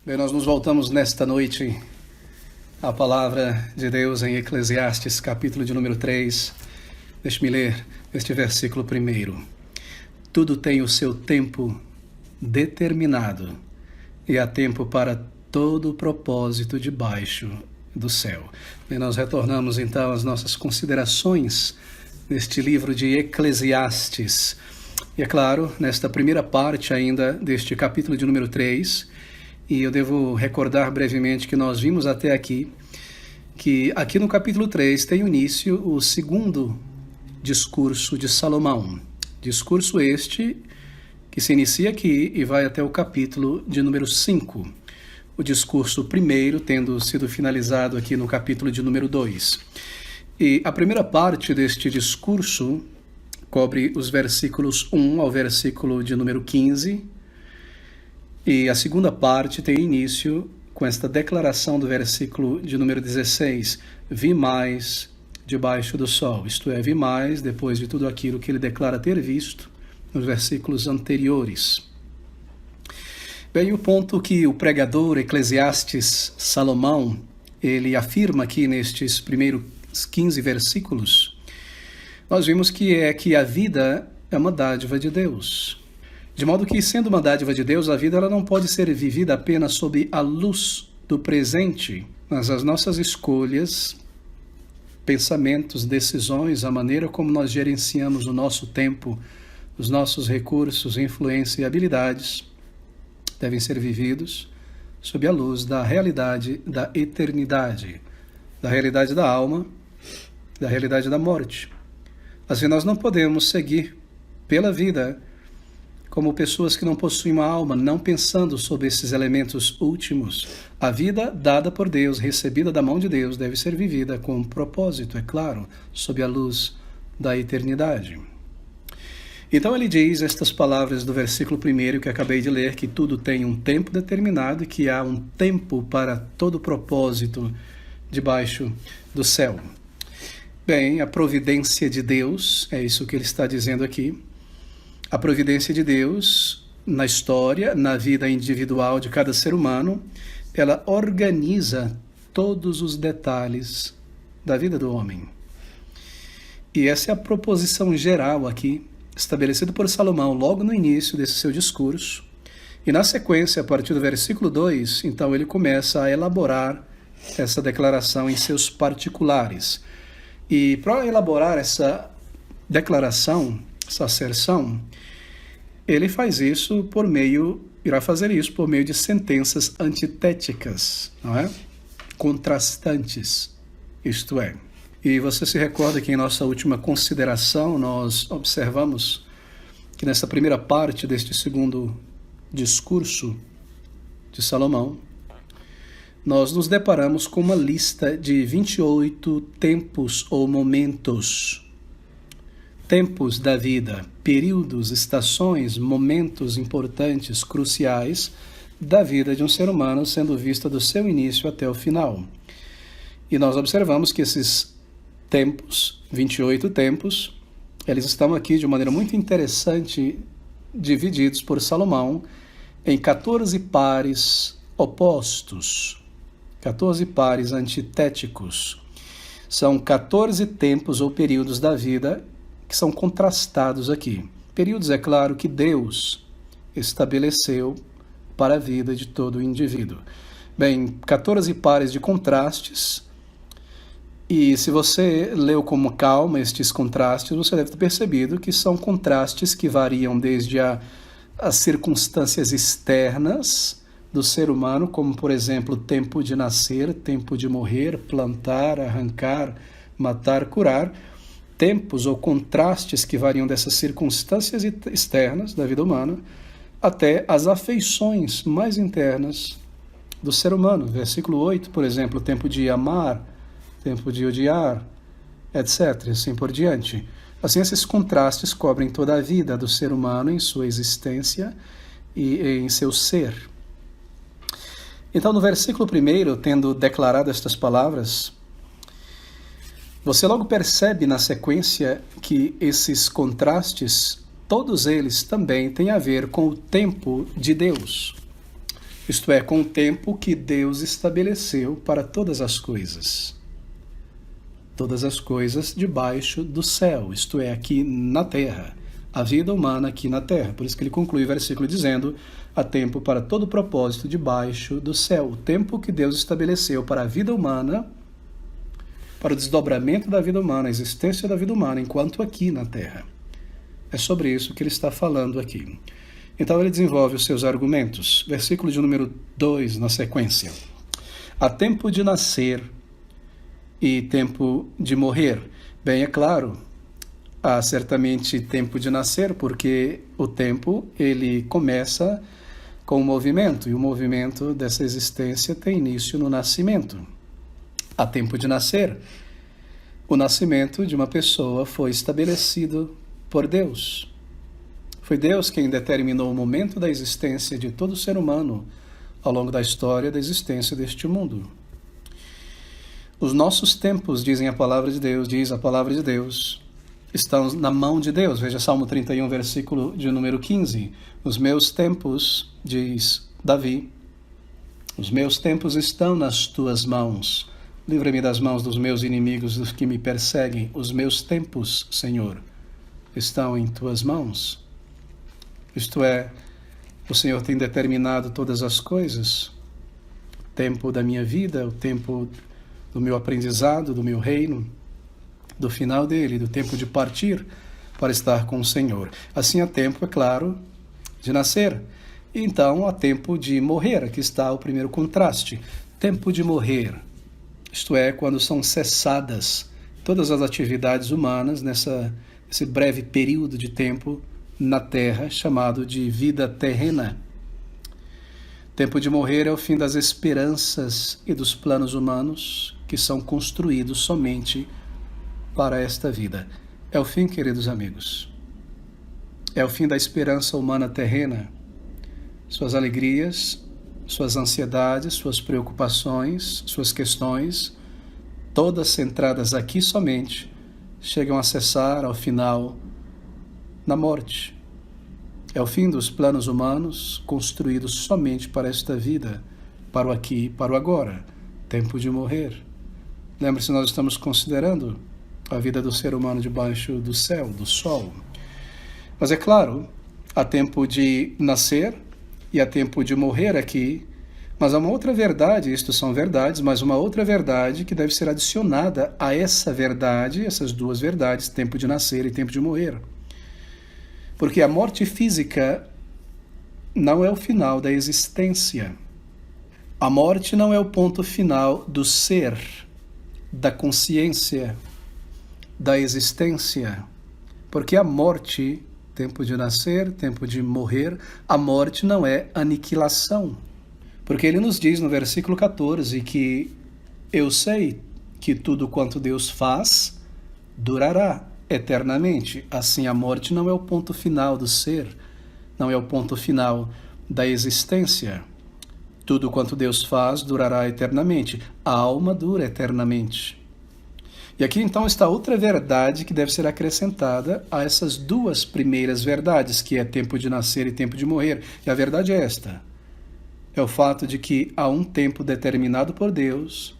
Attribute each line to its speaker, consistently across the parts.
Speaker 1: Bem, nós nos voltamos nesta noite à palavra de Deus em Eclesiastes, capítulo de número 3. Deixe-me ler este versículo primeiro. Tudo tem o seu tempo determinado, e há tempo para todo o propósito debaixo do céu. Bem, nós retornamos então às nossas considerações neste livro de Eclesiastes. E é claro, nesta primeira parte ainda deste capítulo de número 3, e eu devo recordar brevemente que nós vimos até aqui, que aqui no capítulo 3 tem início o segundo discurso de Salomão. Discurso este que se inicia aqui e vai até o capítulo de número 5. O discurso primeiro tendo sido finalizado aqui no capítulo de número 2. E a primeira parte deste discurso cobre os versículos 1 ao versículo de número 15, e a segunda parte tem início com esta declaração do versículo de número 16, vi mais debaixo do sol, isto é, vi mais depois de tudo aquilo que ele declara ter visto nos versículos anteriores. Bem, o ponto que o pregador Eclesiastes Salomão, ele afirma aqui nestes primeiros 15 versículos, nós vimos que a vida é uma dádiva de Deus. De modo que, sendo uma dádiva de Deus, a vida ela não pode ser vivida apenas sob a luz do presente, mas as nossas escolhas, pensamentos, decisões, a maneira como nós gerenciamos o nosso tempo, os nossos recursos, influência e habilidades, devem ser vividos sob a luz da realidade da eternidade, da realidade da alma, da realidade da morte. Assim, nós não podemos seguir pela vida como pessoas que não possuem uma alma, não pensando sobre esses elementos últimos. A vida dada por Deus, recebida da mão de Deus, deve ser vivida com propósito, é claro, sob a luz da eternidade. Então ele diz estas palavras do versículo 1 que acabei de ler, que tudo tem um tempo determinado e que há um tempo para todo propósito debaixo do céu. Bem, a providência de Deus, é isso que ele está dizendo aqui. A providência de Deus na história, na vida individual de cada ser humano, ela organiza todos os detalhes da vida do homem. E essa é a proposição geral aqui, estabelecida por Salomão logo no início desse seu discurso. E na sequência, a partir do versículo 2, então ele começa a elaborar essa declaração em seus particulares. E para elaborar essa declaração, essa asserção, ele irá fazer isso por meio de sentenças antitéticas, não é? Contrastantes, isto é. E você se recorda que em nossa última consideração nós observamos que nessa primeira parte deste segundo discurso de Salomão, nós nos deparamos com uma lista de 28 tempos ou momentos. Tempos da vida, períodos, estações, momentos importantes, cruciais da vida de um ser humano, sendo vista do seu início até o final. E nós observamos que esses tempos, 28 tempos, eles estão aqui de maneira muito interessante, divididos por Salomão em 14 pares opostos, 14 pares antitéticos. São 14 tempos ou períodos da vida que são contrastados aqui. Períodos, é claro, que Deus estabeleceu para a vida de todo o indivíduo. Bem, 14 pares de contrastes, e se você leu com calma estes contrastes, você deve ter percebido que são contrastes que variam desde as circunstâncias externas do ser humano, como, por exemplo, tempo de nascer, tempo de morrer, plantar, arrancar, matar, curar, tempos ou contrastes que variam dessas circunstâncias externas da vida humana até as afeições mais internas do ser humano. Versículo 8, por exemplo, tempo de amar, tempo de odiar, etc. Assim por diante. Assim, esses contrastes cobrem toda a vida do ser humano em sua existência e em seu ser. Então, no versículo 1, tendo declarado estas palavras, você logo percebe na sequência que esses contrastes, todos eles também têm a ver com o tempo de Deus. isto é, com o tempo que Deus estabeleceu para todas as coisas. Todas as coisas debaixo do céu, isto é, aqui na terra. A vida humana aqui na terra. Por isso que ele conclui o versículo dizendo: há tempo para todo propósito debaixo do céu. O tempo que Deus estabeleceu para a vida humana, para o desdobramento da vida humana, a existência da vida humana, enquanto aqui na terra. É sobre isso que ele está falando aqui. Então ele desenvolve os seus argumentos. Versículo de número 2 na sequência. Há tempo de nascer e tempo de morrer. Bem, é claro, há certamente tempo de nascer, porque o tempo ele começa com o movimento, e o movimento dessa existência tem início no nascimento. Há tempo de nascer. O nascimento de uma pessoa foi estabelecido por Deus. Foi Deus quem determinou o momento da existência de todo ser humano ao longo da história da existência deste mundo. Os nossos tempos, diz a palavra de Deus, estão na mão de Deus. Veja Salmo 31, versículo de número 15. Os meus tempos, diz Davi, os meus tempos estão nas tuas mãos. Livra-me das mãos dos meus inimigos, dos que me perseguem. Os meus tempos, Senhor, estão em tuas mãos. Isto é, o Senhor tem determinado todas as coisas. O tempo da minha vida, o tempo do meu aprendizado, do meu reino, do final dele, do tempo de partir para estar com o Senhor. Assim há tempo, é claro, de nascer. E então há tempo de morrer. Aqui está o primeiro contraste. Tempo de morrer. Isto é, quando são cessadas todas as atividades humanas nesse breve período de tempo na Terra, chamado de vida terrena. Tempo de morrer é o fim das esperanças e dos planos humanos que são construídos somente para esta vida. É o fim, queridos amigos. É o fim da esperança humana terrena. Suas alegrias, suas ansiedades, suas preocupações, suas questões, todas centradas aqui somente, chegam a cessar ao final na morte. É o fim dos planos humanos construídos somente para esta vida, para o aqui e para o agora. Tempo de morrer. Lembre-se, nós estamos considerando a vida do ser humano debaixo do céu, do sol. Mas é claro, há tempo de nascer e há tempo de morrer aqui. Mas há uma outra verdade, isto são verdades, mas uma outra verdade que deve ser adicionada a essa verdade, essas duas verdades, tempo de nascer e tempo de morrer. Porque a morte física não é o final da existência. A morte não é o ponto final do ser, da consciência, da existência. Porque a morte, tempo de nascer, tempo de morrer, a morte não é aniquilação. Porque ele nos diz no versículo 14 que eu sei que tudo quanto Deus faz durará eternamente. Assim, a morte não é o ponto final do ser, não é o ponto final da existência. Tudo quanto Deus faz durará eternamente. A alma dura eternamente. E aqui então está outra verdade que deve ser acrescentada a essas duas primeiras verdades, que é tempo de nascer e tempo de morrer. E a verdade é esta: é o fato de que há um tempo determinado por Deus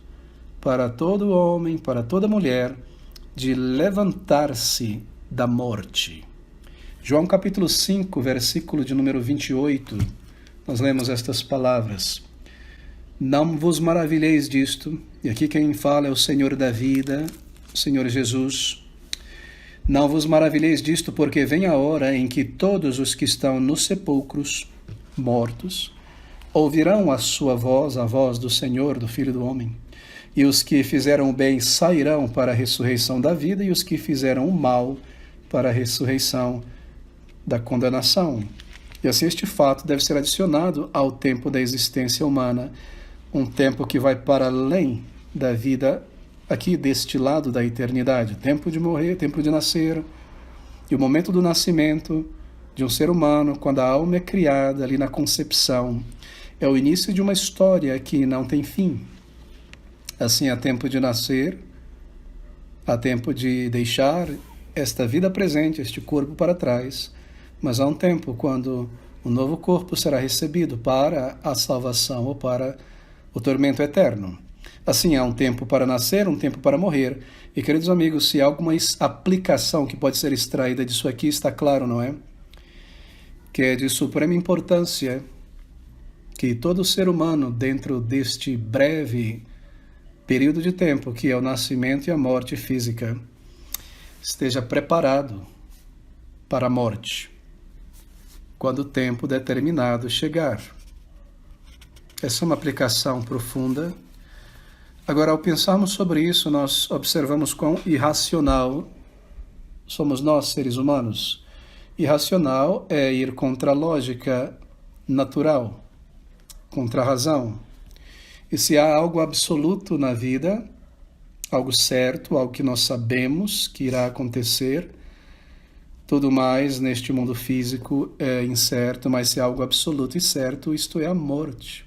Speaker 1: para todo homem, para toda mulher, de levantar-se da morte. João capítulo 5, versículo de número 28, nós lemos estas palavras: não vos maravilheis disto, e aqui quem fala é o Senhor da vida, o Senhor Jesus. Não vos maravilheis disto, porque vem a hora em que todos os que estão nos sepulcros, mortos, ouvirão a sua voz, a voz do Senhor, do Filho do Homem. E os que fizeram o bem sairão para a ressurreição da vida, e os que fizeram o mal para a ressurreição da condenação. E assim este fato deve ser adicionado ao tempo da existência humana, um tempo que vai para além da vida aqui deste lado da eternidade. Tempo de morrer, tempo de nascer, e o momento do nascimento de um ser humano, quando a alma é criada ali na concepção, é o início de uma história que não tem fim. Assim, há tempo de nascer, há tempo de deixar esta vida presente, este corpo para trás, mas há um tempo quando um novo corpo será recebido para a salvação ou para o tormento eterno. Assim, há um tempo para nascer, um tempo para morrer. E, queridos amigos, se há alguma aplicação que pode ser extraída disso aqui, está claro, não é? Que é de suprema importância que todo ser humano, dentro deste breve período de tempo, que é o nascimento e a morte física, esteja preparado para a morte, quando o tempo determinado chegar. Essa é uma aplicação profunda. Agora, ao pensarmos sobre isso, nós observamos quão irracional somos nós, seres humanos. Irracional é ir contra a lógica natural, contra a razão. E se há algo absoluto na vida, algo certo, algo que nós sabemos que irá acontecer, tudo mais neste mundo físico é incerto, mas se há algo absoluto e certo, isto é a morte.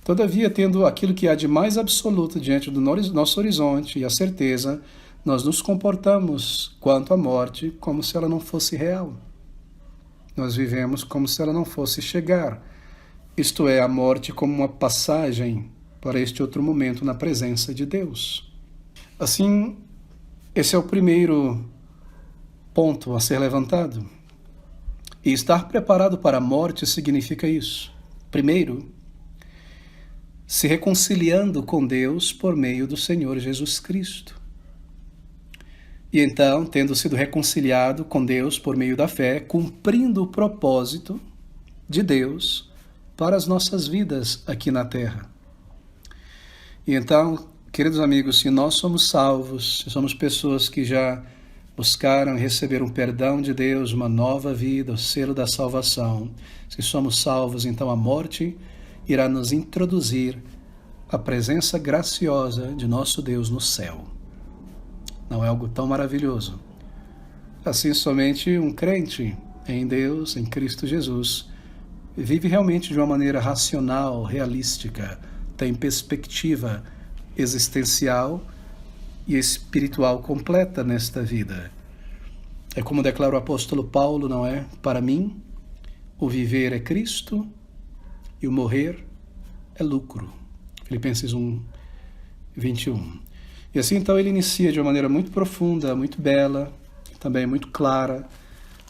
Speaker 1: Todavia, tendo aquilo que há de mais absoluto diante do nosso horizonte e a certeza, nós nos comportamos quanto à morte como se ela não fosse real. Nós vivemos como se ela não fosse chegar. Isto é, a morte como uma passagem para este outro momento na presença de Deus. Assim, esse é o primeiro ponto a ser levantado. E estar preparado para a morte significa isso. Primeiro, se reconciliando com Deus por meio do Senhor Jesus Cristo. E então, tendo sido reconciliado com Deus por meio da fé, cumprindo o propósito de Deus para as nossas vidas aqui na terra. E então, queridos amigos, se nós somos salvos, se somos pessoas que já buscaram receber um perdão de Deus, uma nova vida, o selo da salvação, se somos salvos, então a morte irá nos introduzir a presença graciosa de nosso Deus no céu. Não é algo tão maravilhoso? Assim, somente um crente em Deus, em Cristo Jesus, vive realmente de uma maneira racional, realística, tem perspectiva existencial e espiritual completa nesta vida. É como declara o apóstolo Paulo, não é? Para mim, o viver é Cristo e o morrer é lucro. Filipenses 1, 21. E assim, então, ele inicia de uma maneira muito profunda, muito bela, também muito clara,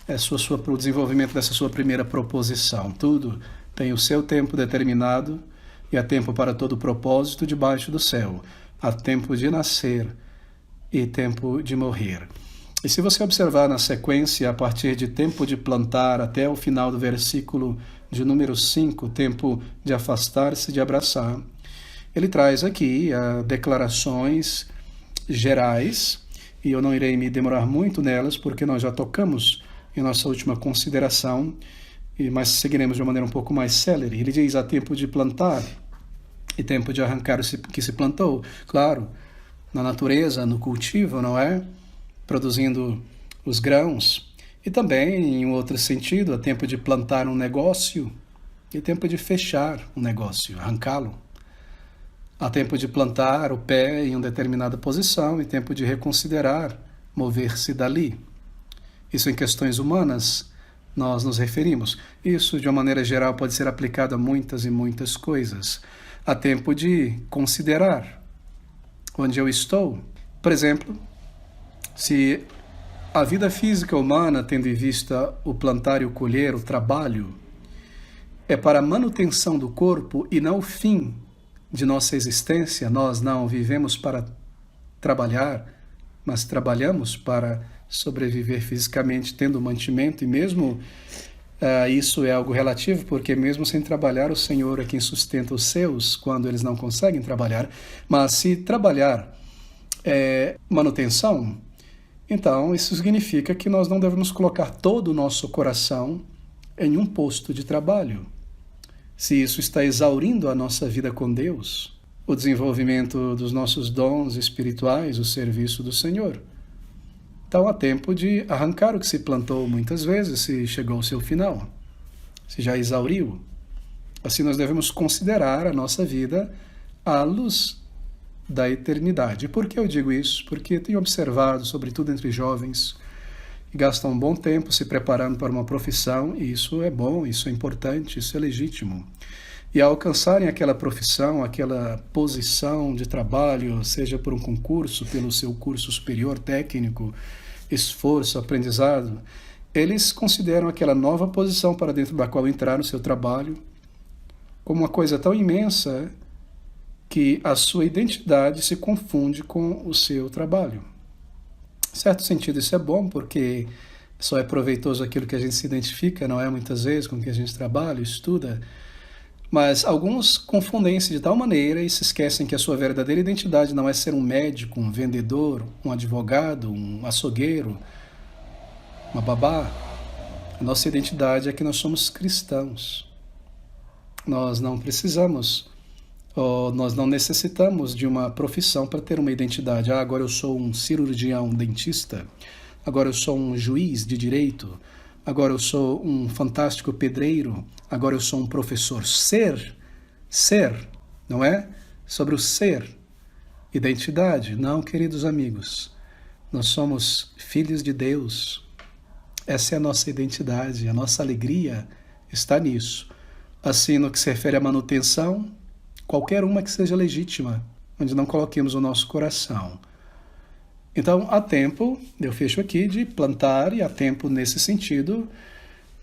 Speaker 1: o desenvolvimento dessa sua primeira proposição. Tudo tem o seu tempo determinado e há tempo para todo propósito debaixo do céu. Há tempo de nascer e tempo de morrer. E se você observar na sequência, a partir de tempo de plantar até o final do versículo de número 5, tempo de afastar-se, de abraçar, ele traz aqui declarações gerais, e eu não irei me demorar muito nelas, porque nós já tocamos em nossa última consideração, mas seguiremos de uma maneira um pouco mais célere. Ele diz: há tempo de plantar e tempo de arrancar o que se plantou. Claro, na natureza, no cultivo, não é? Produzindo os grãos. E também, em outro sentido, há tempo de plantar um negócio e tempo de fechar um negócio, arrancá-lo. Há tempo de plantar o pé em uma determinada posição e tempo de reconsiderar, mover-se dali. Isso em questões humanas nós nos referimos. Isso, de uma maneira geral, pode ser aplicado a muitas e muitas coisas. Há tempo de considerar onde eu estou. Por exemplo, se a vida física humana, tendo em vista o plantar e o colher, o trabalho, é para a manutenção do corpo e não o fim de nossa existência, nós não vivemos para trabalhar, mas trabalhamos para sobreviver fisicamente, tendo mantimento, e mesmo isso é algo relativo, porque mesmo sem trabalhar, o Senhor é quem sustenta os seus quando eles não conseguem trabalhar. Mas se trabalhar é manutenção, então isso significa que nós não devemos colocar todo o nosso coração em um posto de trabalho. Se isso está exaurindo a nossa vida com Deus, o desenvolvimento dos nossos dons espirituais, o serviço do Senhor. Então há tempo de arrancar o que se plantou muitas vezes, se chegou ao seu final, se já exauriu. Assim nós devemos considerar a nossa vida à luz da eternidade. Por que eu digo isso? Porque tenho observado, sobretudo entre jovens, e gastam um bom tempo se preparando para uma profissão, e isso é bom, isso é importante, isso é legítimo. E ao alcançarem aquela profissão, aquela posição de trabalho, seja por um concurso, pelo seu curso superior técnico, esforço, aprendizado, eles consideram aquela nova posição para dentro da qual entrar no seu trabalho como uma coisa tão imensa que a sua identidade se confunde com o seu trabalho. Em certo sentido, isso é bom, porque só é proveitoso aquilo que a gente se identifica, não é muitas vezes com que a gente trabalha, estuda. Mas alguns confundem-se de tal maneira e se esquecem que a sua verdadeira identidade não é ser um médico, um vendedor, um advogado, um açougueiro, uma babá. A nossa identidade é que nós somos cristãos. Nós não precisamos, ou nós não necessitamos de uma profissão para ter uma identidade. Ah, agora eu sou um cirurgião dentista, agora eu sou um juiz de direito, agora eu sou um fantástico pedreiro, agora eu sou um professor. Ser, não é? Sobre o ser. Identidade. Não, queridos amigos. Nós somos filhos de Deus. Essa é a nossa identidade, a nossa alegria está nisso. Assim, no que se refere à manutenção, qualquer uma que seja legítima, onde não coloquemos o nosso coração. Então, há tempo, eu fecho aqui, de plantar, e há tempo nesse sentido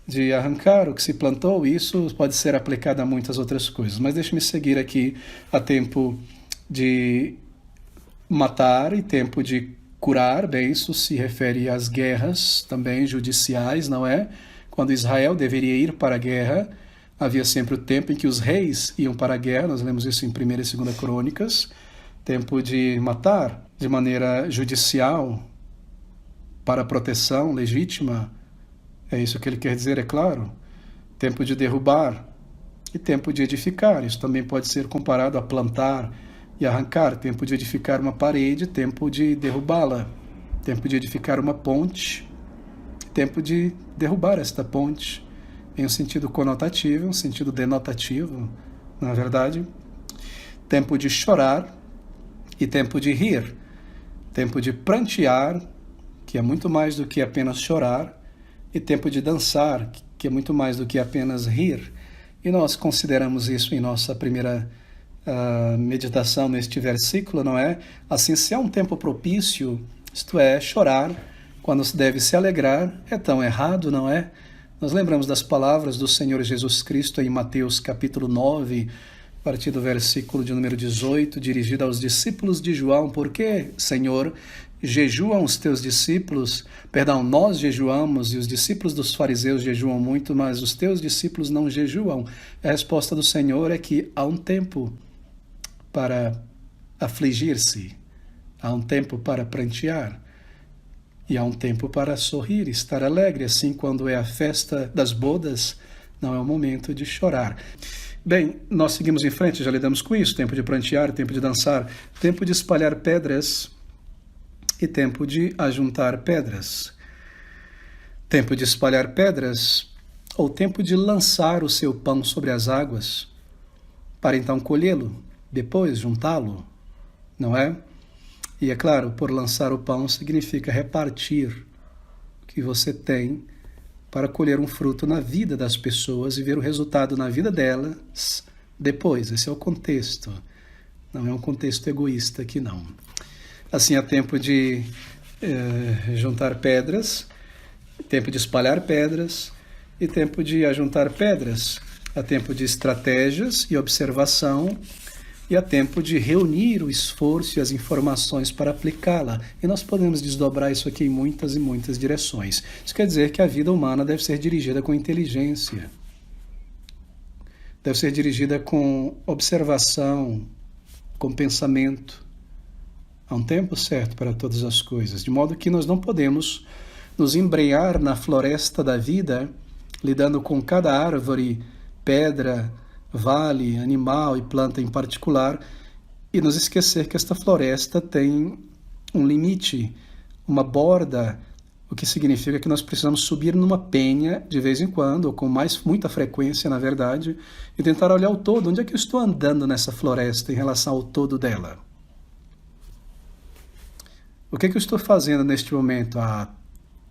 Speaker 1: de arrancar o que se plantou. Isso pode ser aplicado a muitas outras coisas, mas deixe-me seguir aqui. Há tempo de matar e tempo de curar. Bem, isso se refere às guerras também judiciais, não é? Quando Israel deveria ir para a guerra, havia sempre o tempo em que os reis iam para a guerra. Nós lemos isso em 1ª e 2ª Crônicas. Tempo de matar de maneira judicial, para proteção legítima. É isso que ele quer dizer, é claro. Tempo de derrubar e tempo de edificar. Isso também pode ser comparado a plantar e arrancar. Tempo de edificar uma parede, tempo de derrubá-la. Tempo de edificar uma ponte, tempo de derrubar esta ponte. Em um sentido conotativo, um sentido denotativo, na verdade. Tempo de chorar e tempo de rir. Tempo de prantear, que é muito mais do que apenas chorar, e tempo de dançar, que é muito mais do que apenas rir. E nós consideramos isso em nossa primeira meditação neste versículo, não é? Assim, se é um tempo propício, isto é, chorar, quando se deve se alegrar, é tão errado, não é? Nós lembramos das palavras do Senhor Jesus Cristo em Mateus capítulo 9, a partir do versículo de número 18, dirigido aos discípulos de João. Por que, Senhor, jejuam os teus discípulos? Perdão, nós jejuamos e os discípulos dos fariseus jejuam muito, mas os teus discípulos não jejuam. A resposta do Senhor é que há um tempo para afligir-se, há um tempo para prantear, e há um tempo para sorrir, estar alegre. Assim, quando é a festa das bodas, não é o momento de chorar. Bem, nós seguimos em frente, já lidamos com isso. Tempo de prantear, tempo de dançar, tempo de espalhar pedras e tempo de ajuntar pedras. Tempo de espalhar pedras, ou tempo de lançar o seu pão sobre as águas, para então colhê-lo, depois juntá-lo, não é? E é claro, por lançar o pão significa repartir o que você tem para colher um fruto na vida das pessoas e ver o resultado na vida delas depois. Esse é o contexto. Não é um contexto egoísta aqui, não. Assim, há tempo de juntar pedras, tempo de espalhar pedras e tempo de ajuntar pedras. Há tempo de estratégias e observação, e há tempo de reunir o esforço e as informações para aplicá-la. E nós podemos desdobrar isso aqui em muitas e muitas direções. Isso quer dizer que a vida humana deve ser dirigida com inteligência. Deve ser dirigida com observação, com pensamento. Há um tempo certo para todas as coisas, de modo que nós não podemos nos embrenhar na floresta da vida, lidando com cada árvore, pedra, vale, animal e planta em particular, e nos esquecer que esta floresta tem um limite, uma borda, o que significa que nós precisamos subir numa penha de vez em quando, ou com muita frequência, na verdade, e tentar olhar o todo. Onde é que eu estou andando nessa floresta em relação ao todo dela? O que é que eu estou fazendo neste momento?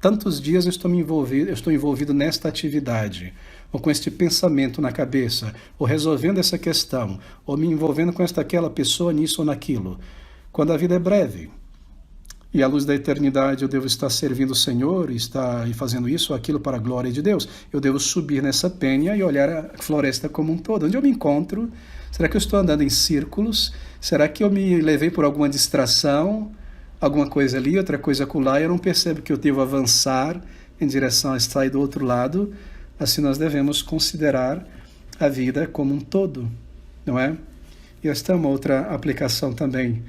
Speaker 1: tantos dias eu estou envolvido nesta atividade, ou com este pensamento na cabeça, ou resolvendo essa questão, ou me envolvendo com aquela pessoa nisso ou naquilo. Quando a vida é breve, e à luz da eternidade eu devo estar servindo o Senhor e fazendo isso ou aquilo para a glória de Deus. Eu devo subir nessa penha e olhar a floresta como um todo. Onde eu me encontro? Será que eu estou andando em círculos? Será que eu me levei por alguma distração? Alguma coisa ali, outra coisa acolá, e eu não percebo que eu devo avançar em direção a estar do outro lado? Assim nós devemos considerar a vida como um todo, não é? E esta é uma outra aplicação também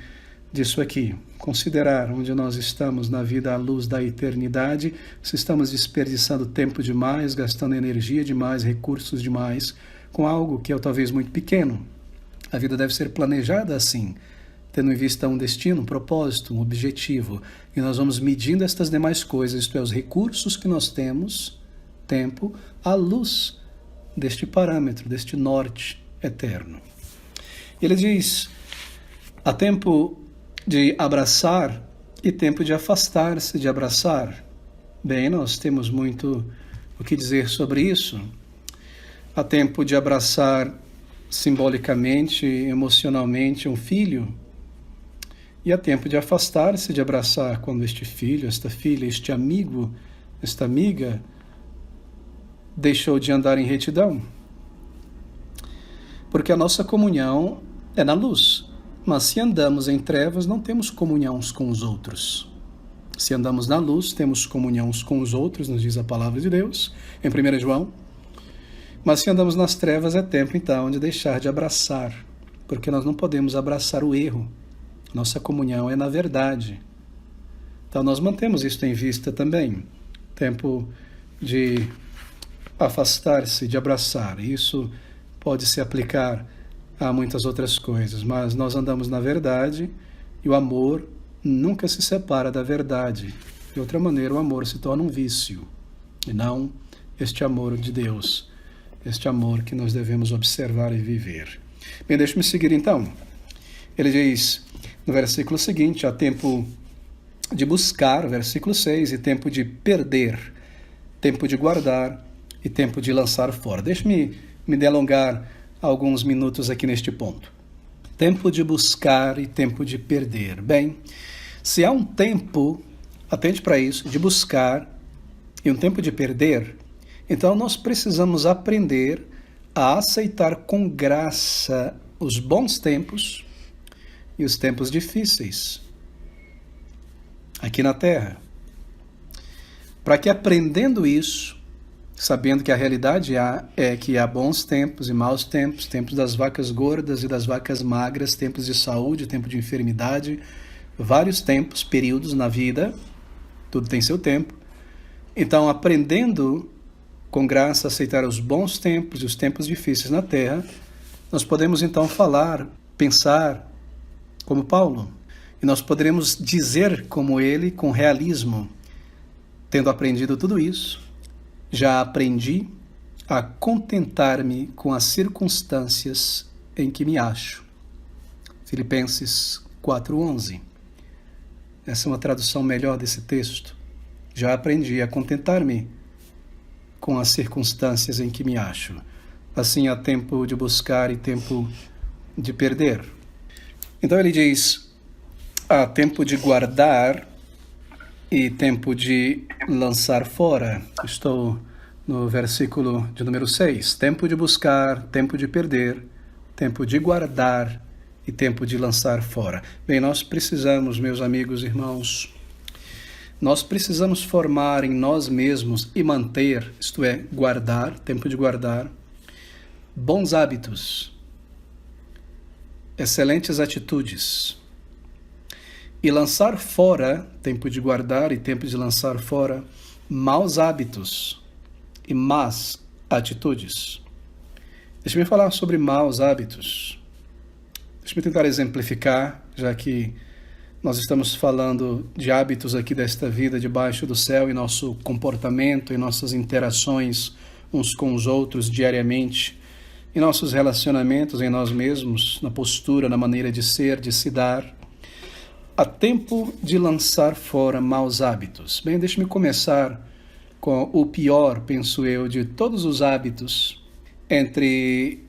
Speaker 1: disso aqui. Considerar onde nós estamos na vida à luz da eternidade, se estamos desperdiçando tempo demais, gastando energia demais, recursos demais, com algo que é talvez muito pequeno. A vida deve ser planejada assim, tendo em vista um destino, um propósito, um objetivo. E nós vamos medindo estas demais coisas, isto é, os recursos que nós temos, tempo, à luz deste parâmetro, deste norte eterno. Ele diz, há tempo de abraçar e tempo de afastar-se de abraçar. Bem, nós temos muito o que dizer sobre isso. Há tempo de abraçar simbolicamente, emocionalmente um filho, e há tempo de afastar-se de abraçar quando este filho, esta filha, este amigo, esta amiga deixou de andar em retidão. Porque a nossa comunhão é na luz. Mas se andamos em trevas, não temos comunhão uns com os outros. Se andamos na luz, temos comunhão uns com os outros, nos diz a palavra de Deus, em 1 João. Mas se andamos nas trevas, é tempo então de deixar de abraçar, porque nós não podemos abraçar o erro. Nossa comunhão é na verdade. Então nós mantemos isso em vista também. Tempo de afastar-se, de abraçar. Isso pode se aplicar a muitas outras coisas, mas nós andamos na verdade e o amor nunca se separa da verdade. De outra maneira, o amor se torna um vício, e não este amor de Deus, este amor que nós devemos observar e viver. Bem, deixe-me seguir então. Ele diz no versículo seguinte, há tempo de buscar, versículo 6, e tempo de perder, tempo de guardar e tempo de lançar fora. Deixe-me me delongar alguns minutos aqui neste ponto. Tempo de buscar e tempo de perder. Bem, se há um tempo, atente para isso, de buscar e um tempo de perder, então nós precisamos aprender a aceitar com graça os bons tempos e os tempos difíceis aqui na Terra. Para que aprendendo isso, sabendo que a realidade é que há bons tempos e maus tempos, tempos das vacas gordas e das vacas magras, tempos de saúde, tempo de enfermidade, vários tempos, períodos na vida, tudo tem seu tempo. Então, aprendendo com graça a aceitar os bons tempos e os tempos difíceis na Terra, nós podemos então falar, pensar como Paulo, e nós poderemos dizer como ele, com realismo, tendo aprendido tudo isso, já aprendi a contentar-me com as circunstâncias em que me acho. Filipenses 4:11. Essa é uma tradução melhor desse texto. Já aprendi a contentar-me com as circunstâncias em que me acho. Assim há tempo de buscar e tempo de perder. Então ele diz, há tempo de guardar e tempo de lançar fora. Estou no versículo de número 6. Tempo de buscar, tempo de perder, tempo de guardar e tempo de lançar fora. Bem, nós precisamos, meus amigos e irmãos, nós precisamos formar em nós mesmos e manter, isto é, guardar, tempo de guardar, bons hábitos, excelentes atitudes, e lançar fora, tempo de guardar e tempo de lançar fora, maus hábitos e más atitudes. Deixa-me falar sobre maus hábitos. Deixa-me tentar exemplificar, já que nós estamos falando de hábitos aqui desta vida debaixo do céu, e nosso comportamento, e nossas interações uns com os outros diariamente, em nossos relacionamentos, em nós mesmos, na postura, na maneira de ser, de se dar. Há tempo de lançar fora maus hábitos. Bem, deixe-me começar com o pior, penso eu, de todos os hábitos entre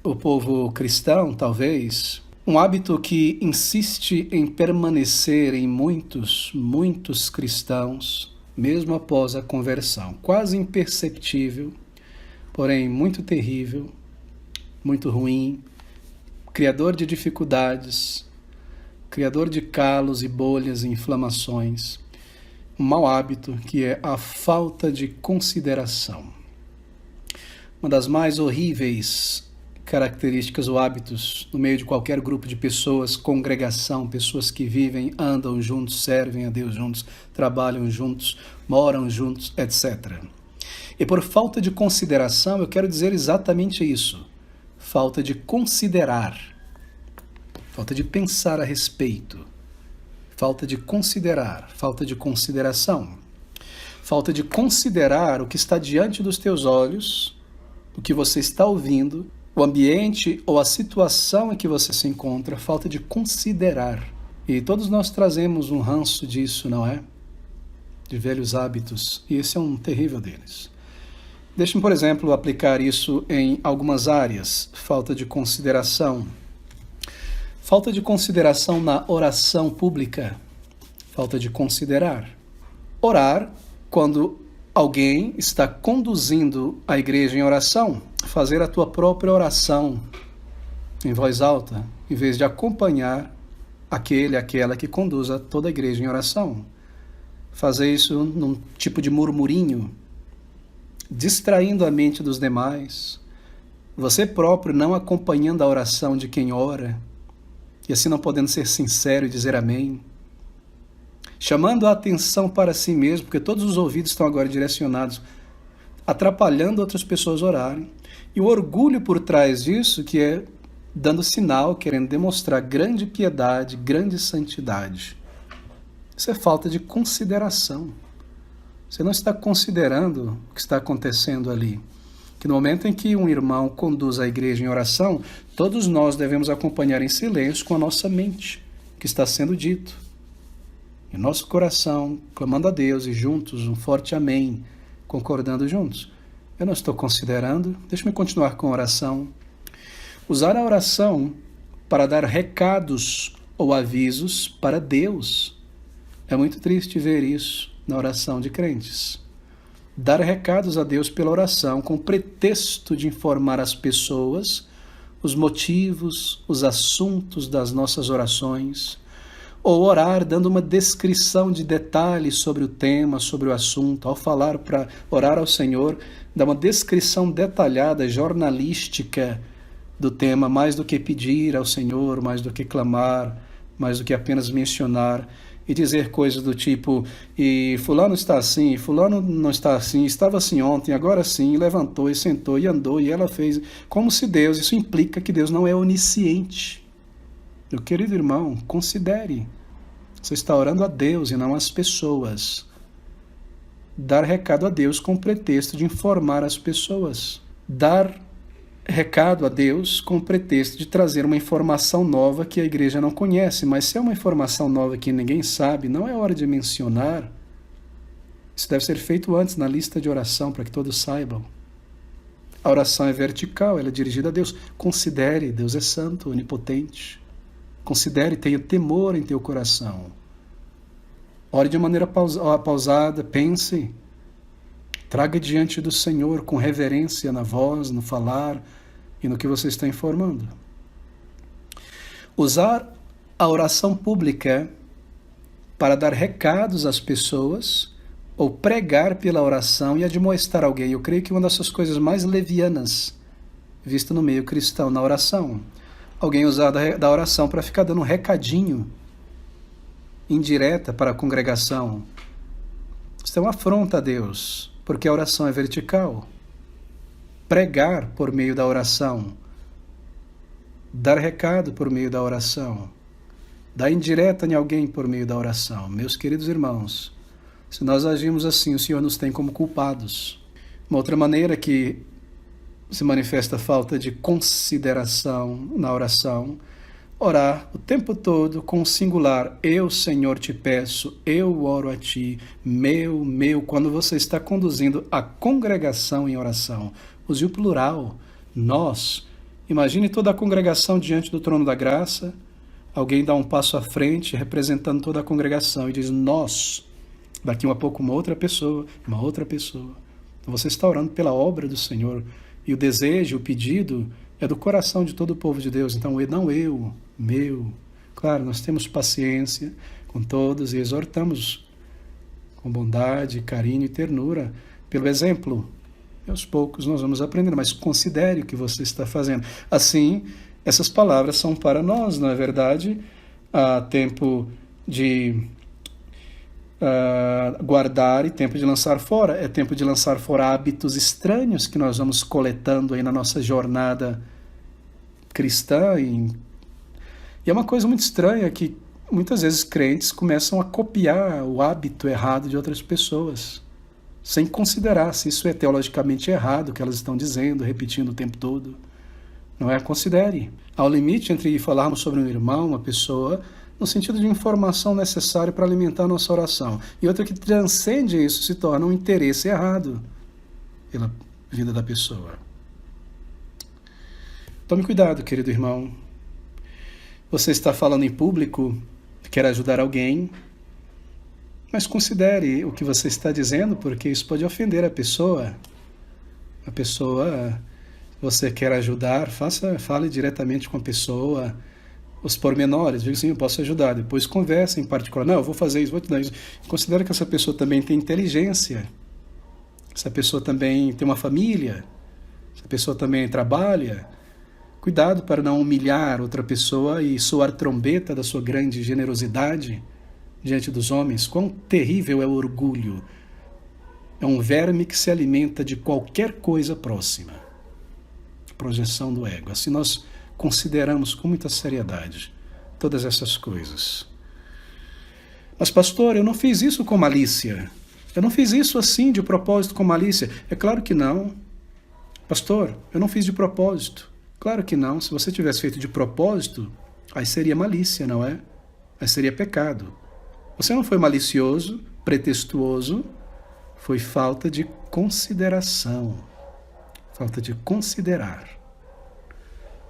Speaker 1: o povo cristão, talvez. Um hábito que insiste em permanecer em muitos cristãos, mesmo após a conversão. Quase imperceptível, porém muito terrível, muito ruim, criador de dificuldades, criador de calos e bolhas e inflamações. Um mau hábito que é a falta de consideração. Uma das mais horríveis características ou hábitos no meio de qualquer grupo de pessoas, congregação, pessoas que vivem, andam juntos, servem a Deus juntos, trabalham juntos, moram juntos, etc. E por falta de consideração, eu quero dizer exatamente isso. Falta de considerar. Falta de pensar a respeito. Falta de considerar. Falta de consideração. Falta de considerar o que está diante dos teus olhos, o que você está ouvindo, o ambiente ou a situação em que você se encontra. Falta de considerar. E todos nós trazemos um ranço disso, não é? De velhos hábitos. E esse é um terrível deles. Deixe-me, por exemplo, aplicar isso em algumas áreas. Falta de consideração. Falta de consideração na oração pública. Falta de considerar. Orar quando alguém está conduzindo a igreja em oração. Fazer a tua própria oração em voz alta, em vez de acompanhar aquela que conduz a toda a igreja em oração. Fazer isso num tipo de murmurinho, distraindo a mente dos demais. Você próprio não acompanhando a oração de quem ora, e assim não podendo ser sincero e dizer amém. Chamando a atenção para si mesmo, porque todos os ouvidos estão agora direcionados, atrapalhando outras pessoas a orarem. E o orgulho por trás disso, que é dando sinal, querendo demonstrar grande piedade, grande santidade. Isso é falta de consideração. Você não está considerando o que está acontecendo ali. Que no momento em que um irmão conduz a igreja em oração, todos nós devemos acompanhar em silêncio com a nossa mente o que está sendo dito. Em nosso coração, clamando a Deus e juntos, um forte amém, concordando juntos. Eu não estou considerando, deixa-me continuar com a oração. Usar a oração para dar recados ou avisos para Deus. É muito triste ver isso na oração de crentes. Dar recados a Deus pela oração com pretexto de informar as pessoas os motivos, os assuntos das nossas orações, ou orar dando uma descrição de detalhes sobre o tema, sobre o assunto. Ao falar para orar ao Senhor, dá uma descrição detalhada, jornalística do tema, mais do que pedir ao Senhor, mais do que clamar, mais do que apenas mencionar e dizer coisas do tipo, e fulano está assim, fulano não está assim, estava assim ontem, agora sim, levantou e sentou e andou e ela fez, como se Deus, isso implica que Deus não é onisciente. Meu querido irmão, considere, você está orando a Deus e não às pessoas. Dar recado a Deus com pretexto de informar as pessoas. Dar recado a Deus com pretexto de trazer uma informação nova que a igreja não conhece, mas se é uma informação nova que ninguém sabe, não é hora de mencionar. Isso deve ser feito antes na lista de oração para que todos saibam. A oração é vertical, ela é dirigida a Deus. Considere, Deus é santo, onipotente. Considere, tenha temor em teu coração. Ore de maneira pausada, pense. Traga diante do Senhor com reverência na voz, no falar e no que você está informando. Usar a oração pública para dar recados às pessoas ou pregar pela oração e admoestar alguém. Eu creio que uma dessas coisas mais levianas vista no meio cristão na oração. Alguém usar da oração para ficar dando um recadinho indireta para a congregação. Isso é uma afronta a Deus, porque a oração é vertical. Pregar por meio da oração, dar recado por meio da oração, dar indireta em alguém por meio da oração. Meus queridos irmãos, se nós agimos assim, o Senhor nos tem como culpados. Uma outra maneira que se manifesta a falta de consideração na oração, orar o tempo todo com o singular. Eu, Senhor, te peço, eu oro a ti, meu. Quando você está conduzindo a congregação em oração, use o plural, nós. Imagine toda a congregação diante do trono da graça. Alguém dá um passo à frente, representando toda a congregação, e diz nós. Daqui a pouco uma outra pessoa. Então você está orando pela obra do Senhor. E o desejo, o pedido, é do coração de todo o povo de Deus. Então, não eu, meu. Claro, nós temos paciência com todos e exortamos com bondade, carinho e ternura pelo exemplo. E aos poucos nós vamos aprendendo, mas considere o que você está fazendo. Assim, essas palavras são para nós, não é verdade? Há tempo de guardar e tempo de lançar fora. É tempo de lançar fora hábitos estranhos que nós vamos coletando aí na nossa jornada cristã. E é uma coisa muito estranha que muitas vezes crentes começam a copiar o hábito errado de outras pessoas, sem considerar se isso é teologicamente errado, o que elas estão dizendo, repetindo o tempo todo. Não é? Considere. Há um limite entre falarmos sobre um irmão, uma pessoa, no sentido de informação necessária para alimentar a nossa oração. E outra que transcende isso, se torna um interesse errado pela vida da pessoa. Tome cuidado, querido irmão. Você está falando em público, quer ajudar alguém, mas considere o que você está dizendo, porque isso pode ofender a pessoa. A pessoa, você quer ajudar, fale diretamente com a pessoa, os pormenores, diga assim, eu posso ajudar, depois conversa em particular, não, eu vou fazer isso, vou te dar isso. Considere que essa pessoa também tem inteligência, essa pessoa também tem uma família, essa pessoa também trabalha. Cuidado para não humilhar outra pessoa e soar trombeta da sua grande generosidade diante dos homens. Quão terrível é o orgulho. É um verme que se alimenta de qualquer coisa próxima. Projeção do ego. Assim nós consideramos com muita seriedade todas essas coisas. Mas, pastor, eu não fiz isso com malícia. Eu não fiz isso assim de propósito com malícia. É claro que não. Pastor, eu não fiz de propósito. Claro que não. Se você tivesse feito de propósito, aí seria malícia, não é? Aí seria pecado. Você não foi malicioso, pretestuoso, foi falta de consideração. Falta de considerar.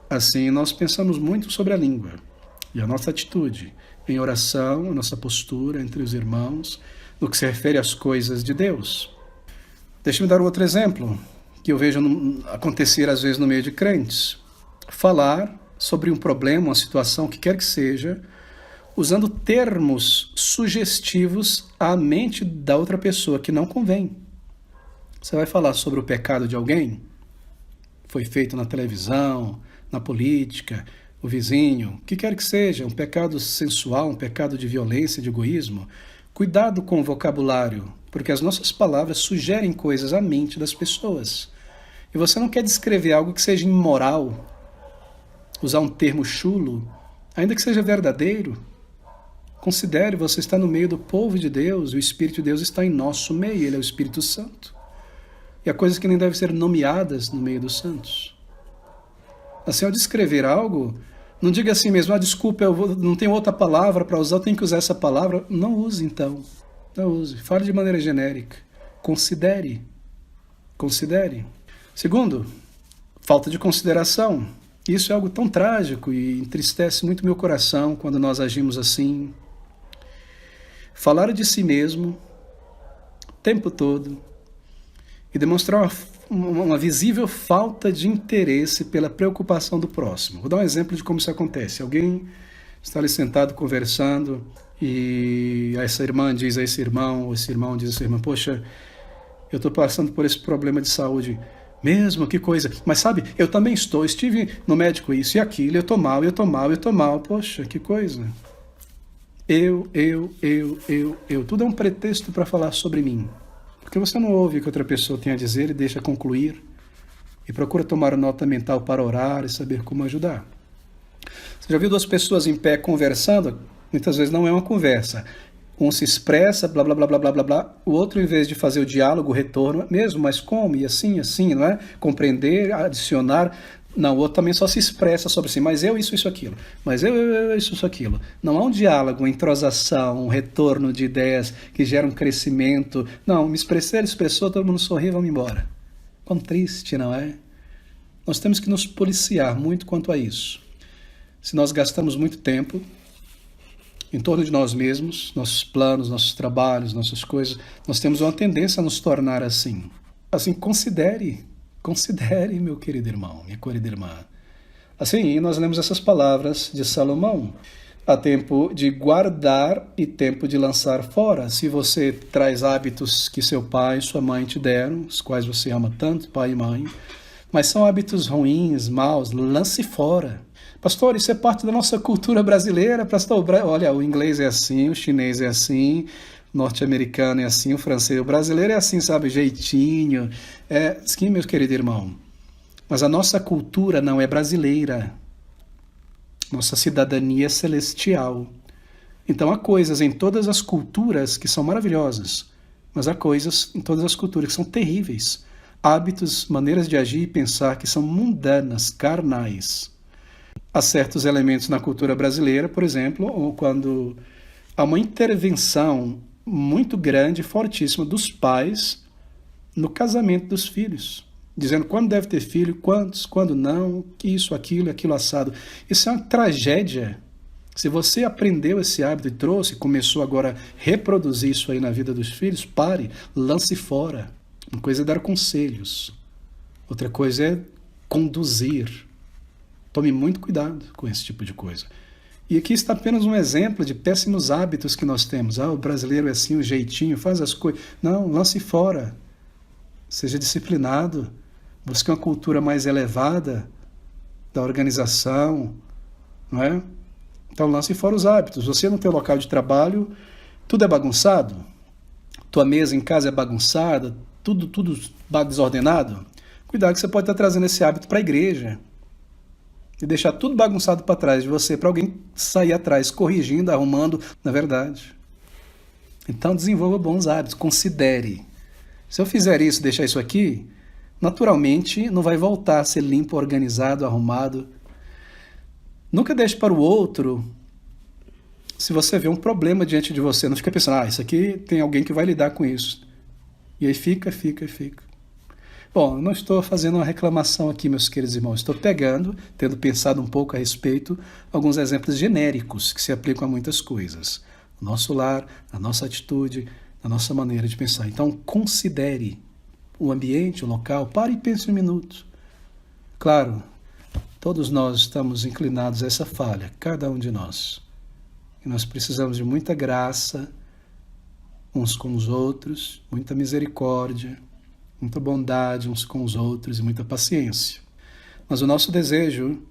Speaker 1: Assim, nós pensamos muito sobre a língua e a nossa atitude em oração, a nossa postura entre os irmãos, no que se refere às coisas de Deus. Deixe-me dar um outro exemplo que eu vejo acontecer às vezes no meio de crentes. Falar sobre um problema, uma situação, que quer que seja, usando termos sugestivos à mente da outra pessoa, que não convém. Você vai falar sobre o pecado de alguém? Foi feito na televisão, na política, o vizinho, o que quer que seja, um pecado sensual, um pecado de violência, de egoísmo. Cuidado com o vocabulário, porque as nossas palavras sugerem coisas à mente das pessoas. E você não quer descrever algo que seja imoral, usar um termo chulo, ainda que seja verdadeiro. Considere, você está no meio do povo de Deus, o Espírito de Deus está em nosso meio, Ele é o Espírito Santo. E há coisas que nem devem ser nomeadas no meio dos santos. Assim, ao descrever algo, não diga assim mesmo, desculpa, não tenho outra palavra para usar, eu tenho que usar essa palavra. Não use, então. Não use. Fale de maneira genérica. Considere. Considere. Segundo, falta de consideração. Isso é algo tão trágico e entristece muito meu coração quando nós agimos assim. Falar de si mesmo o tempo todo e demonstrar uma visível falta de interesse pela preocupação do próximo. Vou dar um exemplo de como isso acontece. Alguém está ali sentado conversando e essa irmã diz a esse irmão, ou esse irmão diz a essa irmã, poxa, eu estou passando por esse problema de saúde. Mesmo, que coisa. Mas sabe, eu também estive no médico isso e aquilo, eu tô mal. Poxa, que coisa. Eu. Tudo é um pretexto para falar sobre mim. Porque você não ouve o que outra pessoa tem a dizer e deixa concluir. E procura tomar nota mental para orar e saber como ajudar. Você já viu duas pessoas em pé conversando? Muitas vezes não é uma conversa. Um se expressa, blá, blá, blá, blá, blá, blá, blá. O outro, em vez de fazer o diálogo, o retorno, mesmo, mas como? E assim, não é? Compreender, adicionar, Não, o outro também só se expressa sobre si, mas eu, isso, aquilo. Mas eu, isso, aquilo. Não há um diálogo, uma entrosação, um retorno de ideias que geram um crescimento. Não, me expressei, ele expressou, todo mundo sorri e vamos embora. Quão triste, não é? Nós temos que nos policiar muito quanto a isso. Se nós gastamos muito tempo em torno de nós mesmos, nossos planos, nossos trabalhos, nossas coisas, nós temos uma tendência a nos tornar assim. Assim, considere, meu querido irmão, minha querida irmã. Assim, nós lemos essas palavras de Salomão. Há tempo de guardar e tempo de lançar fora. Se você traz hábitos que seu pai e sua mãe te deram, os quais você ama tanto, pai e mãe, mas são hábitos ruins, maus, lance fora. Pastor, isso é parte da nossa cultura brasileira. Pastor, olha, o inglês é assim, o chinês é assim, o norte-americano é assim, o francês, o brasileiro é assim, sabe, jeitinho. Sim, meu querido irmão. Mas a nossa cultura não é brasileira. Nossa cidadania é celestial. Então há coisas em todas as culturas que são maravilhosas, mas há coisas em todas as culturas que são terríveis. Hábitos, maneiras de agir e pensar que são mundanas, carnais. Há certos elementos na cultura brasileira, por exemplo, quando há uma intervenção muito grande, fortíssima dos pais no casamento dos filhos, dizendo quando deve ter filho, quantos, quando não, isso, aquilo assado. Isso é uma tragédia. Se você aprendeu esse hábito e trouxe, começou agora a reproduzir isso aí na vida dos filhos, pare, lance fora. Uma coisa é dar conselhos, outra coisa é conduzir. Tome muito cuidado com esse tipo de coisa. E aqui está apenas um exemplo de péssimos hábitos que nós temos. O brasileiro é assim, o jeitinho, faz as coisas. Não, lance fora. Seja disciplinado. Busque uma cultura mais elevada da organização, não é? Então lance fora os hábitos. Você no teu local de trabalho, tudo é bagunçado? Tua mesa em casa é bagunçada? Tudo desordenado? Cuidado que você pode estar trazendo esse hábito para a igreja. E deixar tudo bagunçado para trás de você, para alguém sair atrás, corrigindo, arrumando, na verdade. Então desenvolva bons hábitos, considere. Se eu fizer isso, deixar isso aqui, naturalmente não vai voltar a ser limpo, organizado, arrumado. Nunca deixe para o outro, se você vê um problema diante de você, não fica pensando, isso aqui tem alguém que vai lidar com isso. E aí fica. Bom, eu não estou fazendo uma reclamação aqui, meus queridos irmãos. Estou pegando, tendo pensado um pouco a respeito, alguns exemplos genéricos que se aplicam a muitas coisas. No nosso lar, na nossa atitude, na nossa maneira de pensar. Então, considere o ambiente, o local, pare e pense um minuto. Claro, todos nós estamos inclinados a essa falha, cada um de nós. E nós precisamos de muita graça uns com os outros, muita misericórdia, muita bondade uns com os outros e muita paciência. Mas o nosso desejo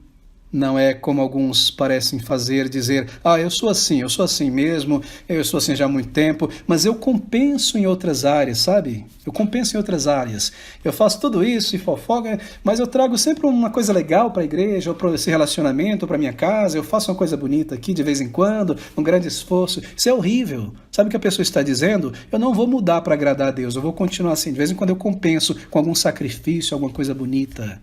Speaker 1: não é como alguns parecem fazer, dizer, eu sou assim mesmo, eu sou assim já há muito tempo, mas eu compenso em outras áreas, sabe? Eu compenso em outras áreas. Eu faço tudo isso e fofoca, mas eu trago sempre uma coisa legal para a igreja, ou para esse relacionamento, ou para minha casa, eu faço uma coisa bonita aqui de vez em quando, um grande esforço. Isso é horrível. Sabe o que a pessoa está dizendo? Eu não vou mudar para agradar a Deus, eu vou continuar assim. De vez em quando eu compenso com algum sacrifício, alguma coisa bonita.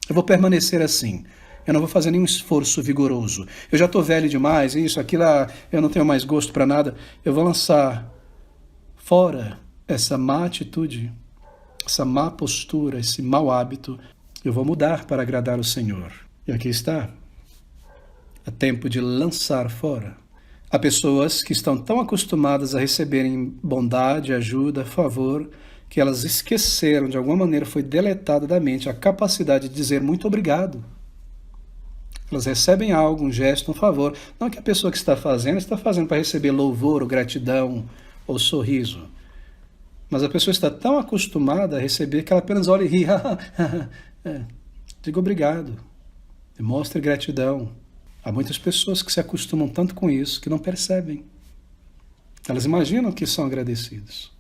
Speaker 1: Eu vou permanecer assim. Eu não vou fazer nenhum esforço vigoroso. Eu já estou velho demais, isso, aquilo, eu não tenho mais gosto para nada. Eu vou lançar fora essa má atitude, essa má postura, esse mau hábito. Eu vou mudar para agradar o Senhor. E aqui está. É tempo de lançar fora. Há pessoas que estão tão acostumadas a receberem bondade, ajuda, favor, que elas esqueceram, de alguma maneira foi deletada da mente a capacidade de dizer muito obrigado. Elas recebem algo, um gesto, um favor. Não que a pessoa que está fazendo para receber louvor, ou gratidão, ou sorriso. Mas a pessoa está tão acostumada a receber que ela apenas olha e ri. Diga obrigado. Mostre gratidão. Há muitas pessoas que se acostumam tanto com isso que não percebem. Elas imaginam que são agradecidos.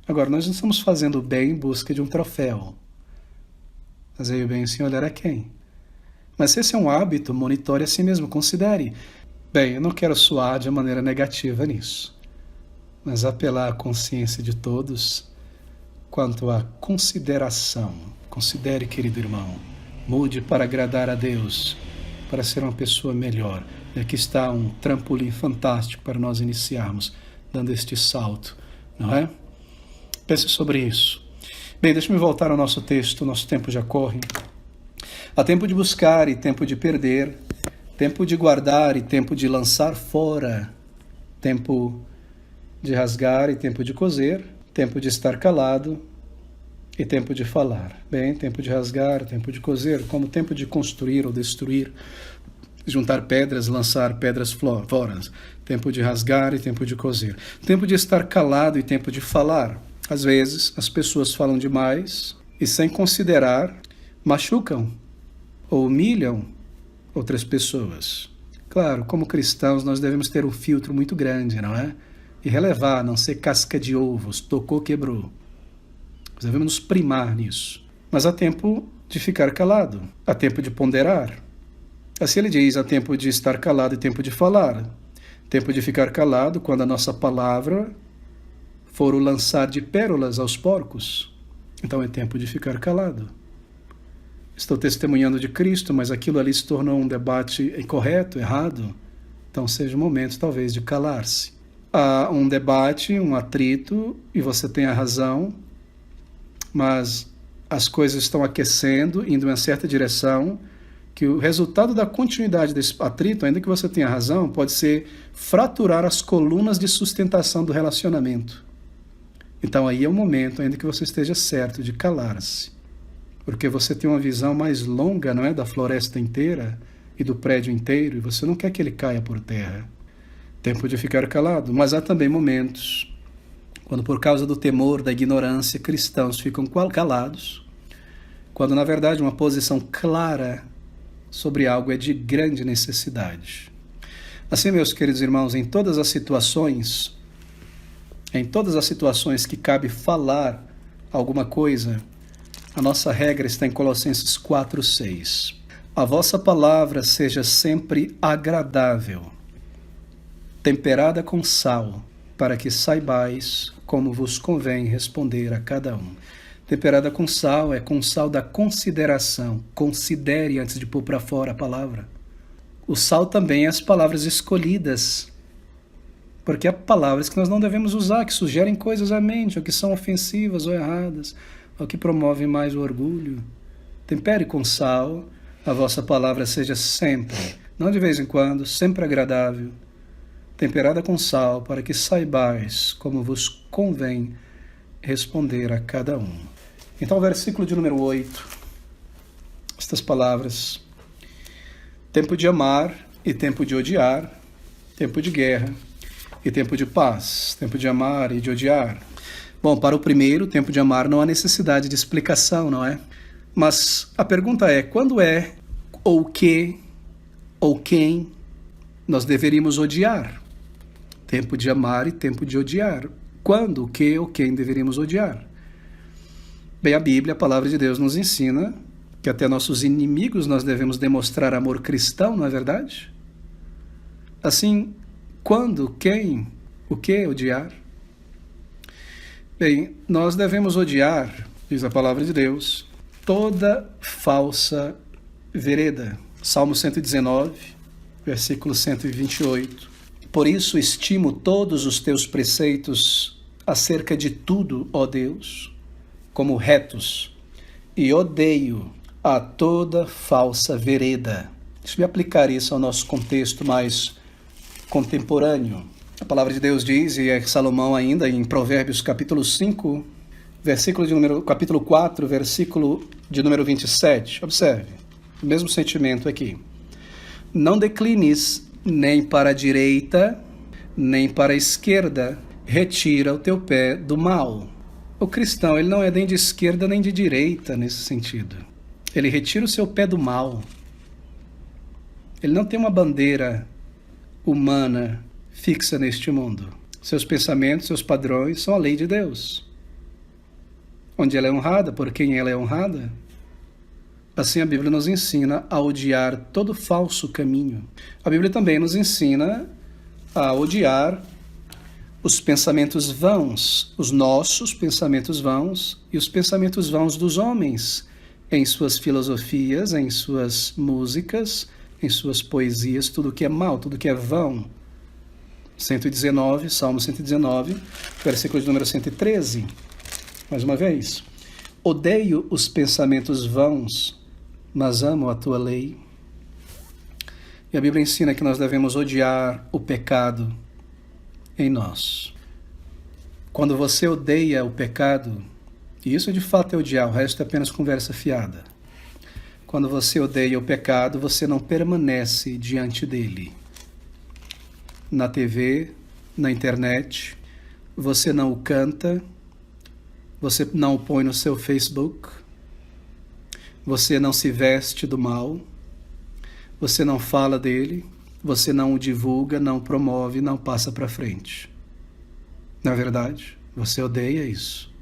Speaker 1: Agora, nós não estamos fazendo o bem em busca de um troféu. Fazer o bem sem olhar a quem? Mas se esse é um hábito, monitore a si mesmo, considere. Bem, eu não quero soar de maneira negativa nisso, mas apelar à consciência de todos quanto à consideração. Considere, querido irmão, Mude para agradar a Deus, para ser uma pessoa melhor. E aqui está um trampolim fantástico para nós iniciarmos, dando este salto, não é? Pense sobre isso. Bem, deixa-me voltar ao nosso texto, nosso tempo já corre. Há tempo de buscar e tempo de perder, tempo de guardar e tempo de lançar fora, tempo de rasgar e tempo de coser, tempo de estar calado e tempo de falar. Bem, tempo de rasgar, tempo de coser, como tempo de construir ou destruir, juntar pedras, lançar pedras fora, tempo de rasgar e tempo de coser, tempo de estar calado e tempo de falar. Às vezes, as pessoas falam demais e, sem considerar, machucam ou humilham outras pessoas. Claro, como cristãos, nós devemos ter um filtro muito grande, não é? E relevar, não ser casca de ovos, tocou, quebrou. Nós devemos nos primar nisso. Mas há tempo de ficar calado, há tempo de ponderar. Assim ele diz, há tempo de estar calado e tempo de falar. Tempo de ficar calado quando a nossa palavra for o lançar de pérolas aos porcos. Então é tempo de ficar calado. Estou testemunhando de Cristo, mas aquilo ali se tornou um debate incorreto, errado. Então seja o momento, talvez, de calar-se. Há um debate, um atrito, e você tem a razão, mas as coisas estão aquecendo, indo em uma certa direção, que o resultado da continuidade desse atrito, ainda que você tenha razão, pode ser fraturar as colunas de sustentação do relacionamento. Então aí é o momento, ainda que você esteja certo, de calar-se. Porque você tem uma visão mais longa, não é, da floresta inteira e do prédio inteiro, e você não quer que ele caia por terra. Tempo de ficar calado. Mas há também momentos quando, por causa do temor, da ignorância, cristãos ficam calados, quando na verdade uma posição clara sobre algo é de grande necessidade. Assim, meus queridos irmãos, em todas as situações que cabe falar alguma coisa, a nossa regra está em Colossenses 4:6. A vossa palavra seja sempre agradável, temperada com sal, para que saibais como vos convém responder a cada um. Temperada com sal é com sal da consideração. Considere antes de pôr para fora a palavra. O sal também é as palavras escolhidas, porque há palavras que nós não devemos usar, que sugerem coisas à mente, ou que são ofensivas ou erradas, ou que promovem mais o orgulho. Tempere com sal, a vossa palavra seja sempre, não de vez em quando, sempre agradável, temperada com sal, para que saibais como vos convém responder a cada um. Então, versículo de número 8, estas palavras: tempo de amar e tempo de odiar, tempo de guerra e tempo de paz, tempo de amar e de odiar. Bom, para o primeiro, tempo de amar, não há necessidade de explicação, não é? Mas a pergunta é, quando é, ou que, ou quem nós deveríamos odiar? Tempo de amar e tempo de odiar. Quando, o que ou quem deveríamos odiar? Bem, a Bíblia, a palavra de Deus, nos ensina que até nossos inimigos nós devemos demonstrar amor cristão, não é verdade? Assim, quando, quem, o que odiar? Bem, nós devemos odiar, diz a palavra de Deus, toda falsa vereda. Salmo 119, versículo 128. Por isso estimo todos os teus preceitos acerca de tudo, ó Deus, como retos, e odeio a toda falsa vereda. Deixa eu aplicar isso ao nosso contexto mais contemporâneo. A palavra de Deus diz, e é Salomão ainda, em Provérbios capítulo 5, capítulo 4, versículo de número 27. Observe, o mesmo sentimento aqui. Não declines nem para a direita, nem para a esquerda, retira o teu pé do mal. O cristão, ele não é nem de esquerda nem de direita nesse sentido. Ele retira o seu pé do mal. Ele não tem uma bandeira humana fixa neste mundo. Seus pensamentos, seus padrões são a lei de Deus. Onde ela é honrada, por quem ela é honrada. Assim a Bíblia nos ensina a odiar todo falso caminho. A Bíblia também nos ensina a odiar os pensamentos vãos, os nossos pensamentos vãos e os pensamentos vãos dos homens em suas filosofias, em suas músicas, em suas poesias, tudo que é mal, tudo que é vão. 119, Salmo 119, versículo de número 113. Mais uma vez. Odeio os pensamentos vãos, mas amo a tua lei. E a Bíblia ensina que nós devemos odiar o pecado em nós. Quando você odeia o pecado, e isso de fato é odiar, o resto é apenas conversa fiada. Quando você odeia o pecado, você não permanece diante dele. Na TV, na internet, você não o canta, você não o põe no seu Facebook, você não se veste do mal, você não fala dele, você não o divulga, não o promove, não passa para frente. Na verdade, você odeia isso.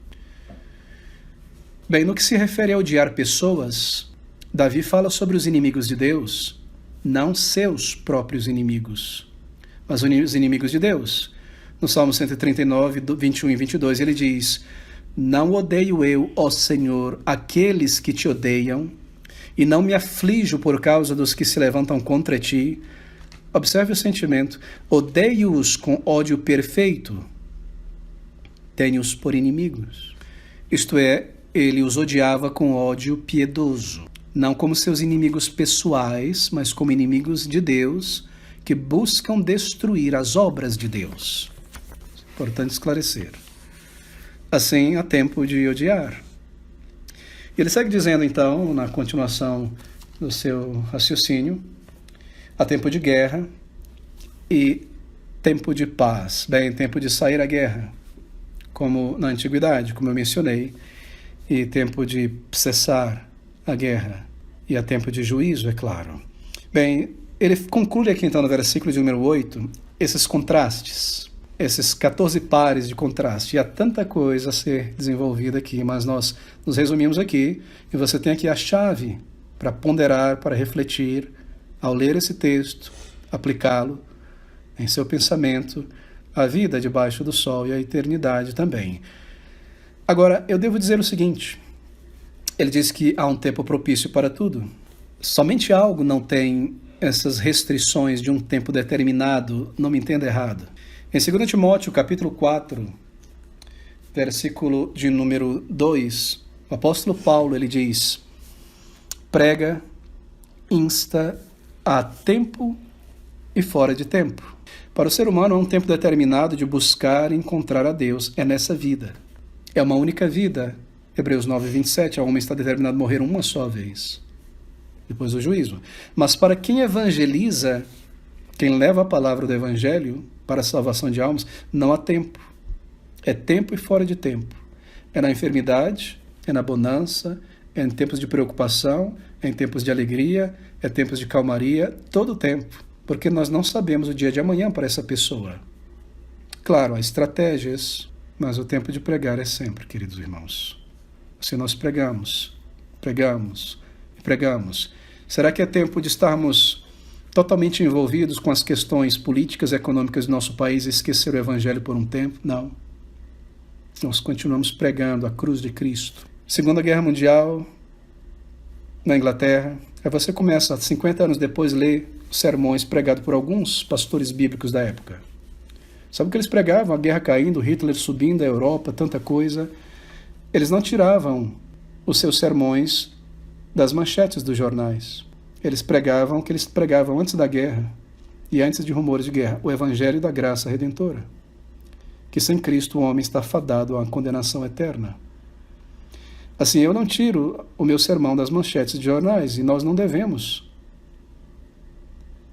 Speaker 1: Bem, no que se refere a odiar pessoas, Davi fala sobre os inimigos de Deus, não seus próprios inimigos, mas os inimigos de Deus. No Salmo 139, 21 e 22, ele diz: não odeio eu, ó Senhor, aqueles que te odeiam, e não me aflijo por causa dos que se levantam contra ti. Observe o sentimento. Odeio-os com ódio perfeito, tenho-os por inimigos. Isto é, ele os odiava com ódio piedoso, não como seus inimigos pessoais, mas como inimigos de Deus, que buscam destruir as obras de Deus. Importante esclarecer. Assim, há tempo de odiar. E ele segue dizendo, então, na continuação do seu raciocínio, há tempo de guerra e tempo de paz. Bem, tempo de sair à guerra, como na antiguidade, como eu mencionei, e tempo de cessar a guerra, e há tempo de juízo, é claro. Bem, ele conclui aqui, então, no versículo de número 8, esses contrastes, esses 14 pares de contraste. E há tanta coisa a ser desenvolvida aqui, mas nós nos resumimos aqui, e você tem aqui a chave para ponderar, para refletir, ao ler esse texto, aplicá-lo em seu pensamento, a vida debaixo do sol e a eternidade também. Agora, eu devo dizer o seguinte, ele diz que há um tempo propício para tudo. Somente algo não tem essas restrições de um tempo determinado, não me entenda errado. Em 2 Timóteo, capítulo 4, versículo de número 2, o apóstolo Paulo, ele diz: prega, insta a tempo e fora de tempo. Para o ser humano há um tempo determinado de buscar e encontrar a Deus, é nessa vida. É uma única vida. Hebreus 9, 27, a homem está determinado a morrer uma só vez, depois do juízo. Mas para quem evangeliza, quem leva a palavra do evangelho para a salvação de almas, não há tempo. É tempo e fora de tempo. É na enfermidade, é na bonança, é em tempos de preocupação, é em tempos de alegria, é tempos de calmaria, todo o tempo. Porque nós não sabemos o dia de amanhã para essa pessoa. Claro, há estratégias, mas o tempo de pregar é sempre, queridos irmãos. Se nós pregamos, pregamos e pregamos, será que é tempo de estarmos totalmente envolvidos com as questões políticas e econômicas do nosso país e esquecer o evangelho por um tempo? Não. Nós continuamos pregando a cruz de Cristo. Segunda Guerra Mundial, na Inglaterra, aí você começa, 50 anos depois, a ler sermões pregados por alguns pastores bíblicos da época. Sabe o que eles pregavam? A guerra caindo, Hitler subindo, a Europa, tanta coisa. Eles não tiravam os seus sermões das manchetes dos jornais. Eles pregavam o que eles pregavam antes da guerra e antes de rumores de guerra, o evangelho da graça redentora, que sem Cristo o homem está fadado à condenação eterna. Assim, eu não tiro o meu sermão das manchetes de jornais, e nós não devemos.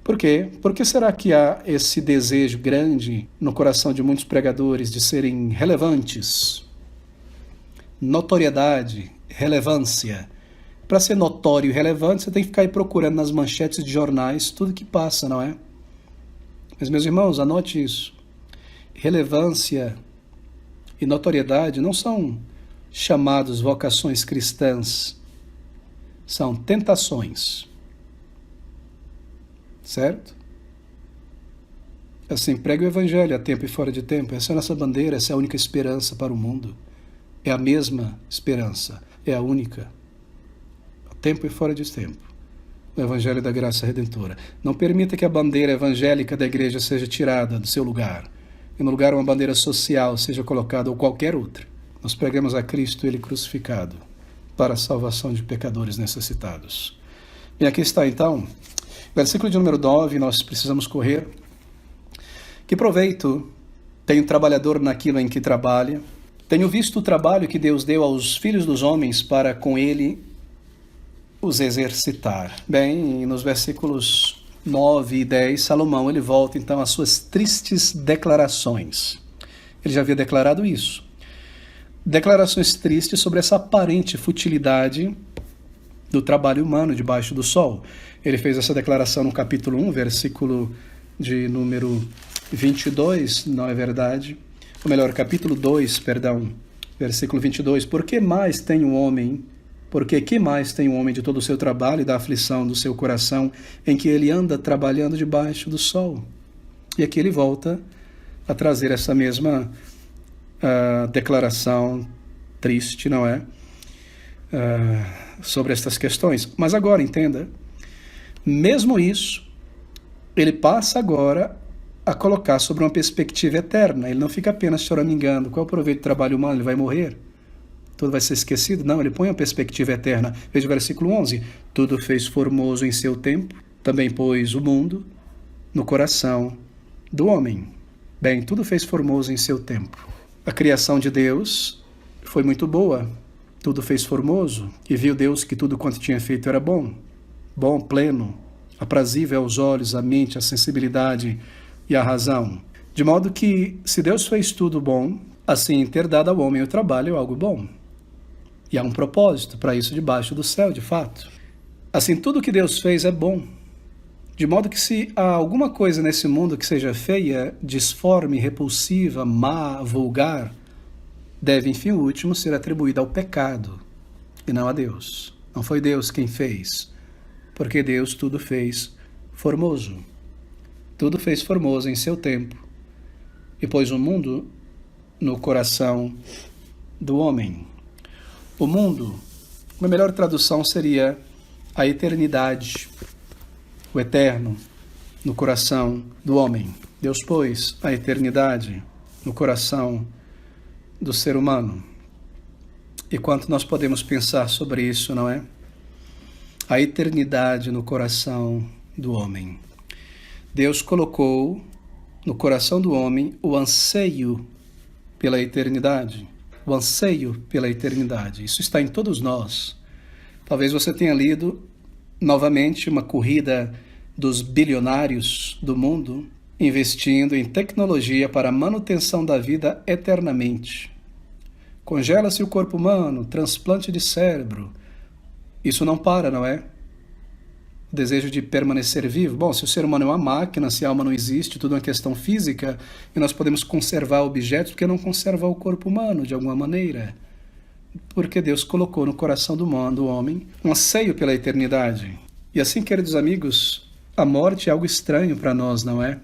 Speaker 1: Por quê? Por que será que há esse desejo grande no coração de muitos pregadores de serem relevantes? Notoriedade, relevância. Para ser notório e relevante, você tem que ficar aí procurando nas manchetes de jornais tudo que passa, não é? Mas, meus irmãos, anote isso. Relevância e notoriedade não são chamados vocações cristãs, são tentações. Certo? Assim, prega o evangelho a tempo e fora de tempo. Essa é a nossa bandeira, essa é a única esperança para o mundo. É a mesma esperança, é a única. tempo e fora de tempo, o Evangelho da Graça Redentora. Não permita que a bandeira evangélica da igreja seja tirada do seu lugar, e no lugar uma bandeira social seja colocada ou qualquer outra. Nós pregamos a Cristo, Ele crucificado, para a salvação de pecadores necessitados. E aqui está então, versículo de número 9, nós precisamos correr. Que proveito tem o trabalhador naquilo em que trabalha? Tenho visto o trabalho que Deus deu aos filhos dos homens para com ele os exercitar. Bem, nos versículos 9 e 10, Salomão ele volta então às suas tristes declarações. Ele já havia declarado isso. Declarações tristes sobre essa aparente futilidade do trabalho humano debaixo do sol. Ele fez essa declaração no capítulo 1, versículo de número 22, não é verdade? Ou melhor, capítulo 2, perdão, versículo 22. Por que mais tem um homem, porque que mais tem um homem de todo o seu trabalho e da aflição do seu coração, em que ele anda trabalhando debaixo do sol? E aqui ele volta a trazer essa mesma declaração triste, não é? Sobre estas questões. Mas agora, entenda, mesmo isso, ele passa agora a colocar sobre uma perspectiva eterna. Ele não fica apenas choramingando. Qual é o proveito do trabalho humano? Ele vai morrer? Tudo vai ser esquecido? Não, ele põe uma perspectiva eterna. Veja o versículo 11. Tudo fez formoso em seu tempo, também pôs o mundo no coração do homem. Bem, tudo fez formoso em seu tempo. A criação de Deus foi muito boa. Tudo fez formoso. E viu Deus que tudo quanto tinha feito era bom. Bom, pleno, aprazível aos olhos, à mente, à sensibilidade e à razão. De modo que, se Deus fez tudo bom, assim ter dado ao homem o trabalho é algo bom. E há um propósito para isso debaixo do céu, de fato. Assim, tudo que Deus fez é bom. De modo que se há alguma coisa nesse mundo que seja feia, disforme, repulsiva, má, vulgar, deve, enfim, o último ser atribuída ao pecado e não a Deus. Não foi Deus quem fez, porque Deus tudo fez formoso. Tudo fez formoso em seu tempo e pôs o mundo no coração do homem. O mundo, uma melhor tradução seria a eternidade, o eterno, no coração do homem. Deus pôs a eternidade no coração do ser humano. E quanto nós podemos pensar sobre isso, não é? A eternidade no coração do homem. Deus colocou no coração do homem o anseio pela eternidade. O anseio pela eternidade. Isso está em todos nós. Talvez você tenha lido novamente uma corrida dos bilionários do mundo investindo em tecnologia para a manutenção da vida eternamente. Congela-se o corpo humano, transplante de cérebro. Isso não para, não é? O desejo de permanecer vivo. Bom, se o ser humano é uma máquina, se a alma não existe, tudo é uma questão física, e nós podemos conservar objetos, por que não conservar o corpo humano de alguma maneira? Porque Deus colocou no coração do homem um anseio pela eternidade. E assim, queridos amigos, a morte é algo estranho para nós, não é?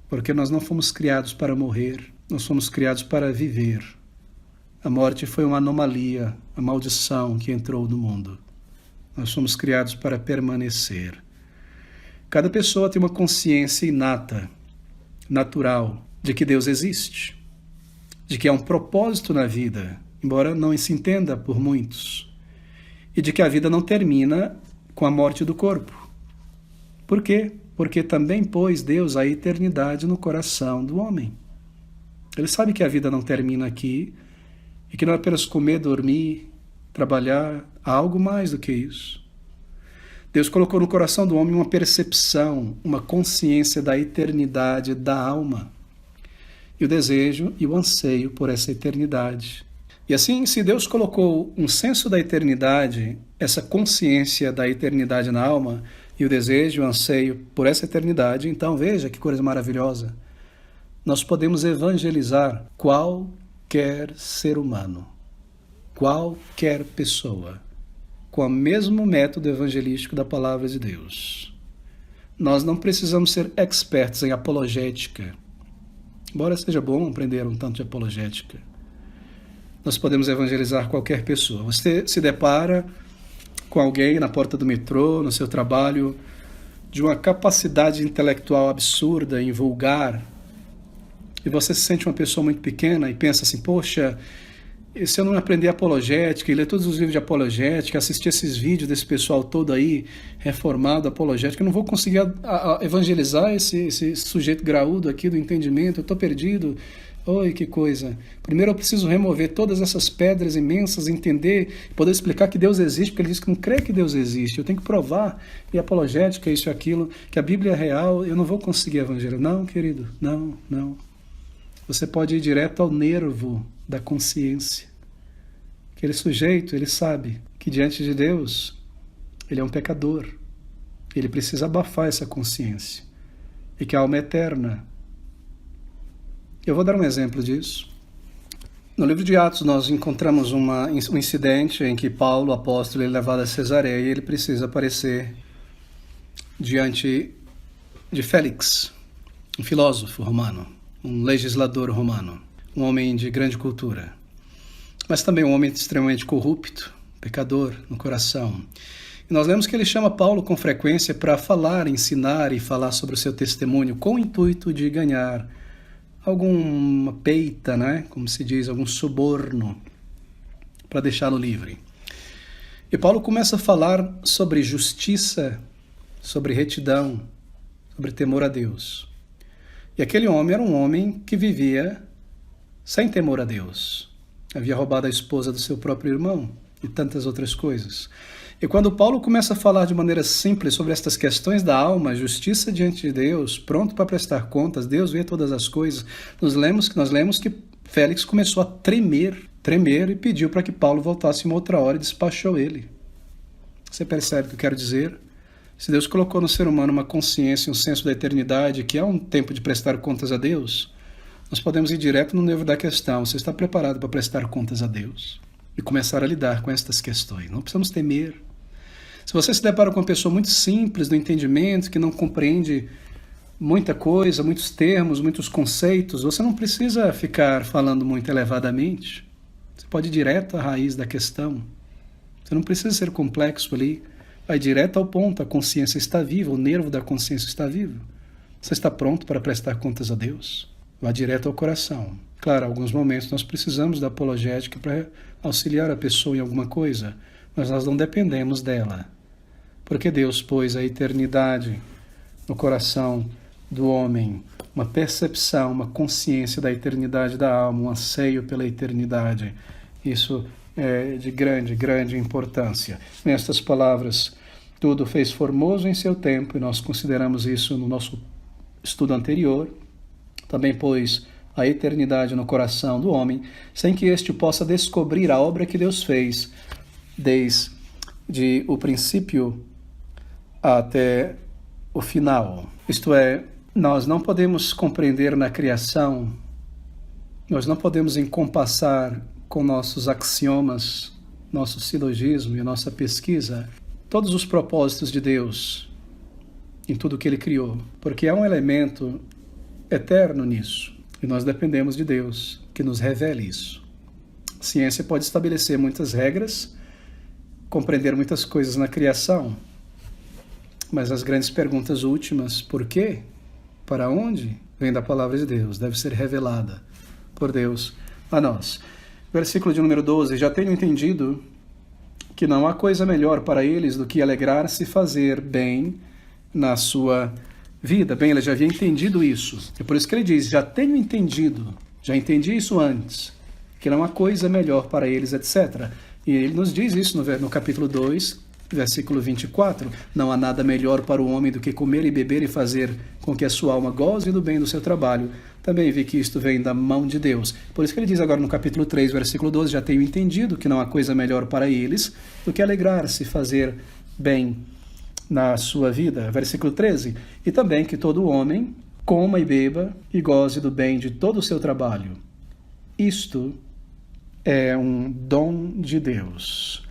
Speaker 1: Porque nós não fomos criados para morrer, nós fomos criados para viver. A morte foi uma anomalia, a maldição que entrou no mundo. Nós somos criados para permanecer. Cada pessoa tem uma consciência inata, natural, de que Deus existe, de que há um propósito na vida, embora não se entenda por muitos, e de que a vida não termina com a morte do corpo. Por quê? Porque também pôs Deus a eternidade no coração do homem. Ele sabe que a vida não termina aqui, e que não é apenas comer, dormir, trabalhar, há algo mais do que isso. Deus colocou no coração do homem uma percepção, uma consciência da eternidade da alma, e o desejo e o anseio por essa eternidade. E assim, se Deus colocou um senso da eternidade, essa consciência da eternidade na alma, e o desejo e o anseio por essa eternidade, então veja que coisa maravilhosa. Nós podemos evangelizar qualquer ser humano, qualquer pessoa, com o mesmo método evangelístico da palavra de Deus. Nós não precisamos ser expertos em apologética, embora seja bom aprender um tanto de apologética. Nós podemos evangelizar qualquer pessoa. Você se depara com alguém na porta do metrô, no seu trabalho, de uma capacidade intelectual absurda e vulgar, e você se sente uma pessoa muito pequena e pensa assim, poxa, se eu não aprender apologética e ler todos os livros de apologética, assistir esses vídeos desse pessoal todo aí, reformado, apologética, eu não vou conseguir evangelizar esse sujeito graúdo aqui do entendimento, eu estou perdido. Oi, que coisa. Primeiro eu preciso remover todas essas pedras imensas, entender, poder explicar que Deus existe, porque ele diz que não crê que Deus existe. Eu tenho que provar, e apologética, isso e aquilo, que a Bíblia é real, eu não vou conseguir evangelizar. Não, querido, não. Você pode ir direto ao nervo da consciência. Aquele sujeito, ele sabe que diante de Deus, ele é um pecador. Ele precisa abafar essa consciência. E que a alma é eterna. Eu vou dar um exemplo disso. No livro de Atos, nós encontramos um incidente em que Paulo, o apóstolo, é levado a Cesareia e ele precisa aparecer diante de Félix, um filósofo romano, um legislador romano, um homem de grande cultura, mas também um homem extremamente corrupto, pecador no coração. E nós lemos que ele chama Paulo com frequência para falar, ensinar e falar sobre o seu testemunho, com o intuito de ganhar alguma peita, né? Como se diz, algum suborno, para deixá-lo livre. E Paulo começa a falar sobre justiça, sobre retidão, sobre temor a Deus. E aquele homem era um homem que vivia sem temor a Deus. Havia roubado a esposa do seu próprio irmão e tantas outras coisas. E quando Paulo começa a falar de maneira simples sobre estas questões da alma, justiça diante de Deus, pronto para prestar contas, Deus vê todas as coisas, nós lemos que Félix começou a tremer e pediu para que Paulo voltasse uma outra hora e despachou ele. Você percebe o que eu quero dizer? Se Deus colocou no ser humano uma consciência, um senso da eternidade, que é um tempo de prestar contas a Deus, nós podemos ir direto no nervo da questão. Você está preparado para prestar contas a Deus? E começar a lidar com estas questões. Não precisamos temer. Se você se depara com uma pessoa muito simples do entendimento, que não compreende muita coisa, muitos termos, muitos conceitos, você não precisa ficar falando muito elevadamente. Você pode ir direto à raiz da questão. Você não precisa ser complexo ali. Vai direto ao ponto, a consciência está viva, o nervo da consciência está vivo. Você está pronto para prestar contas a Deus? Vá direto ao coração. Claro, em alguns momentos nós precisamos da apologética para auxiliar a pessoa em alguma coisa, mas nós não dependemos dela. Porque Deus pôs a eternidade no coração do homem, uma percepção, uma consciência da eternidade da alma, um anseio pela eternidade. Isso é de grande importância. Nestas palavras, tudo fez formoso em seu tempo, e nós consideramos isso no nosso estudo anterior. Também pôs a eternidade no coração do homem, sem que este possa descobrir a obra que Deus fez, desde o princípio até o final. Isto é, nós não podemos compreender na criação, nós não podemos encompassar com nossos axiomas, nosso silogismo e nossa pesquisa, todos os propósitos de Deus em tudo que Ele criou, porque há um elemento eterno nisso, e nós dependemos de Deus, que nos revele isso. A ciência pode estabelecer muitas regras, compreender muitas coisas na criação, mas as grandes perguntas últimas, por quê? Para onde? Vem da palavra de Deus, deve ser revelada por Deus a nós. Versículo de número 12, já tenho entendido que não há coisa melhor para eles do que alegrar-se e fazer bem na sua vida. Bem, ele já havia entendido isso. É por isso que ele diz, já tenho entendido, já entendi isso antes, que não há coisa melhor para eles, etc. E ele nos diz isso no capítulo 2, versículo 24, não há nada melhor para o homem do que comer e beber e fazer com que a sua alma goze do bem do seu trabalho. Também vi que isto vem da mão de Deus. Por isso que ele diz agora no capítulo 3, versículo 12, já tenho entendido que não há coisa melhor para eles do que alegrar-se e fazer bem na sua vida. Versículo 13, e também que todo homem coma e beba e goze do bem de todo o seu trabalho. Isto é um dom de Deus.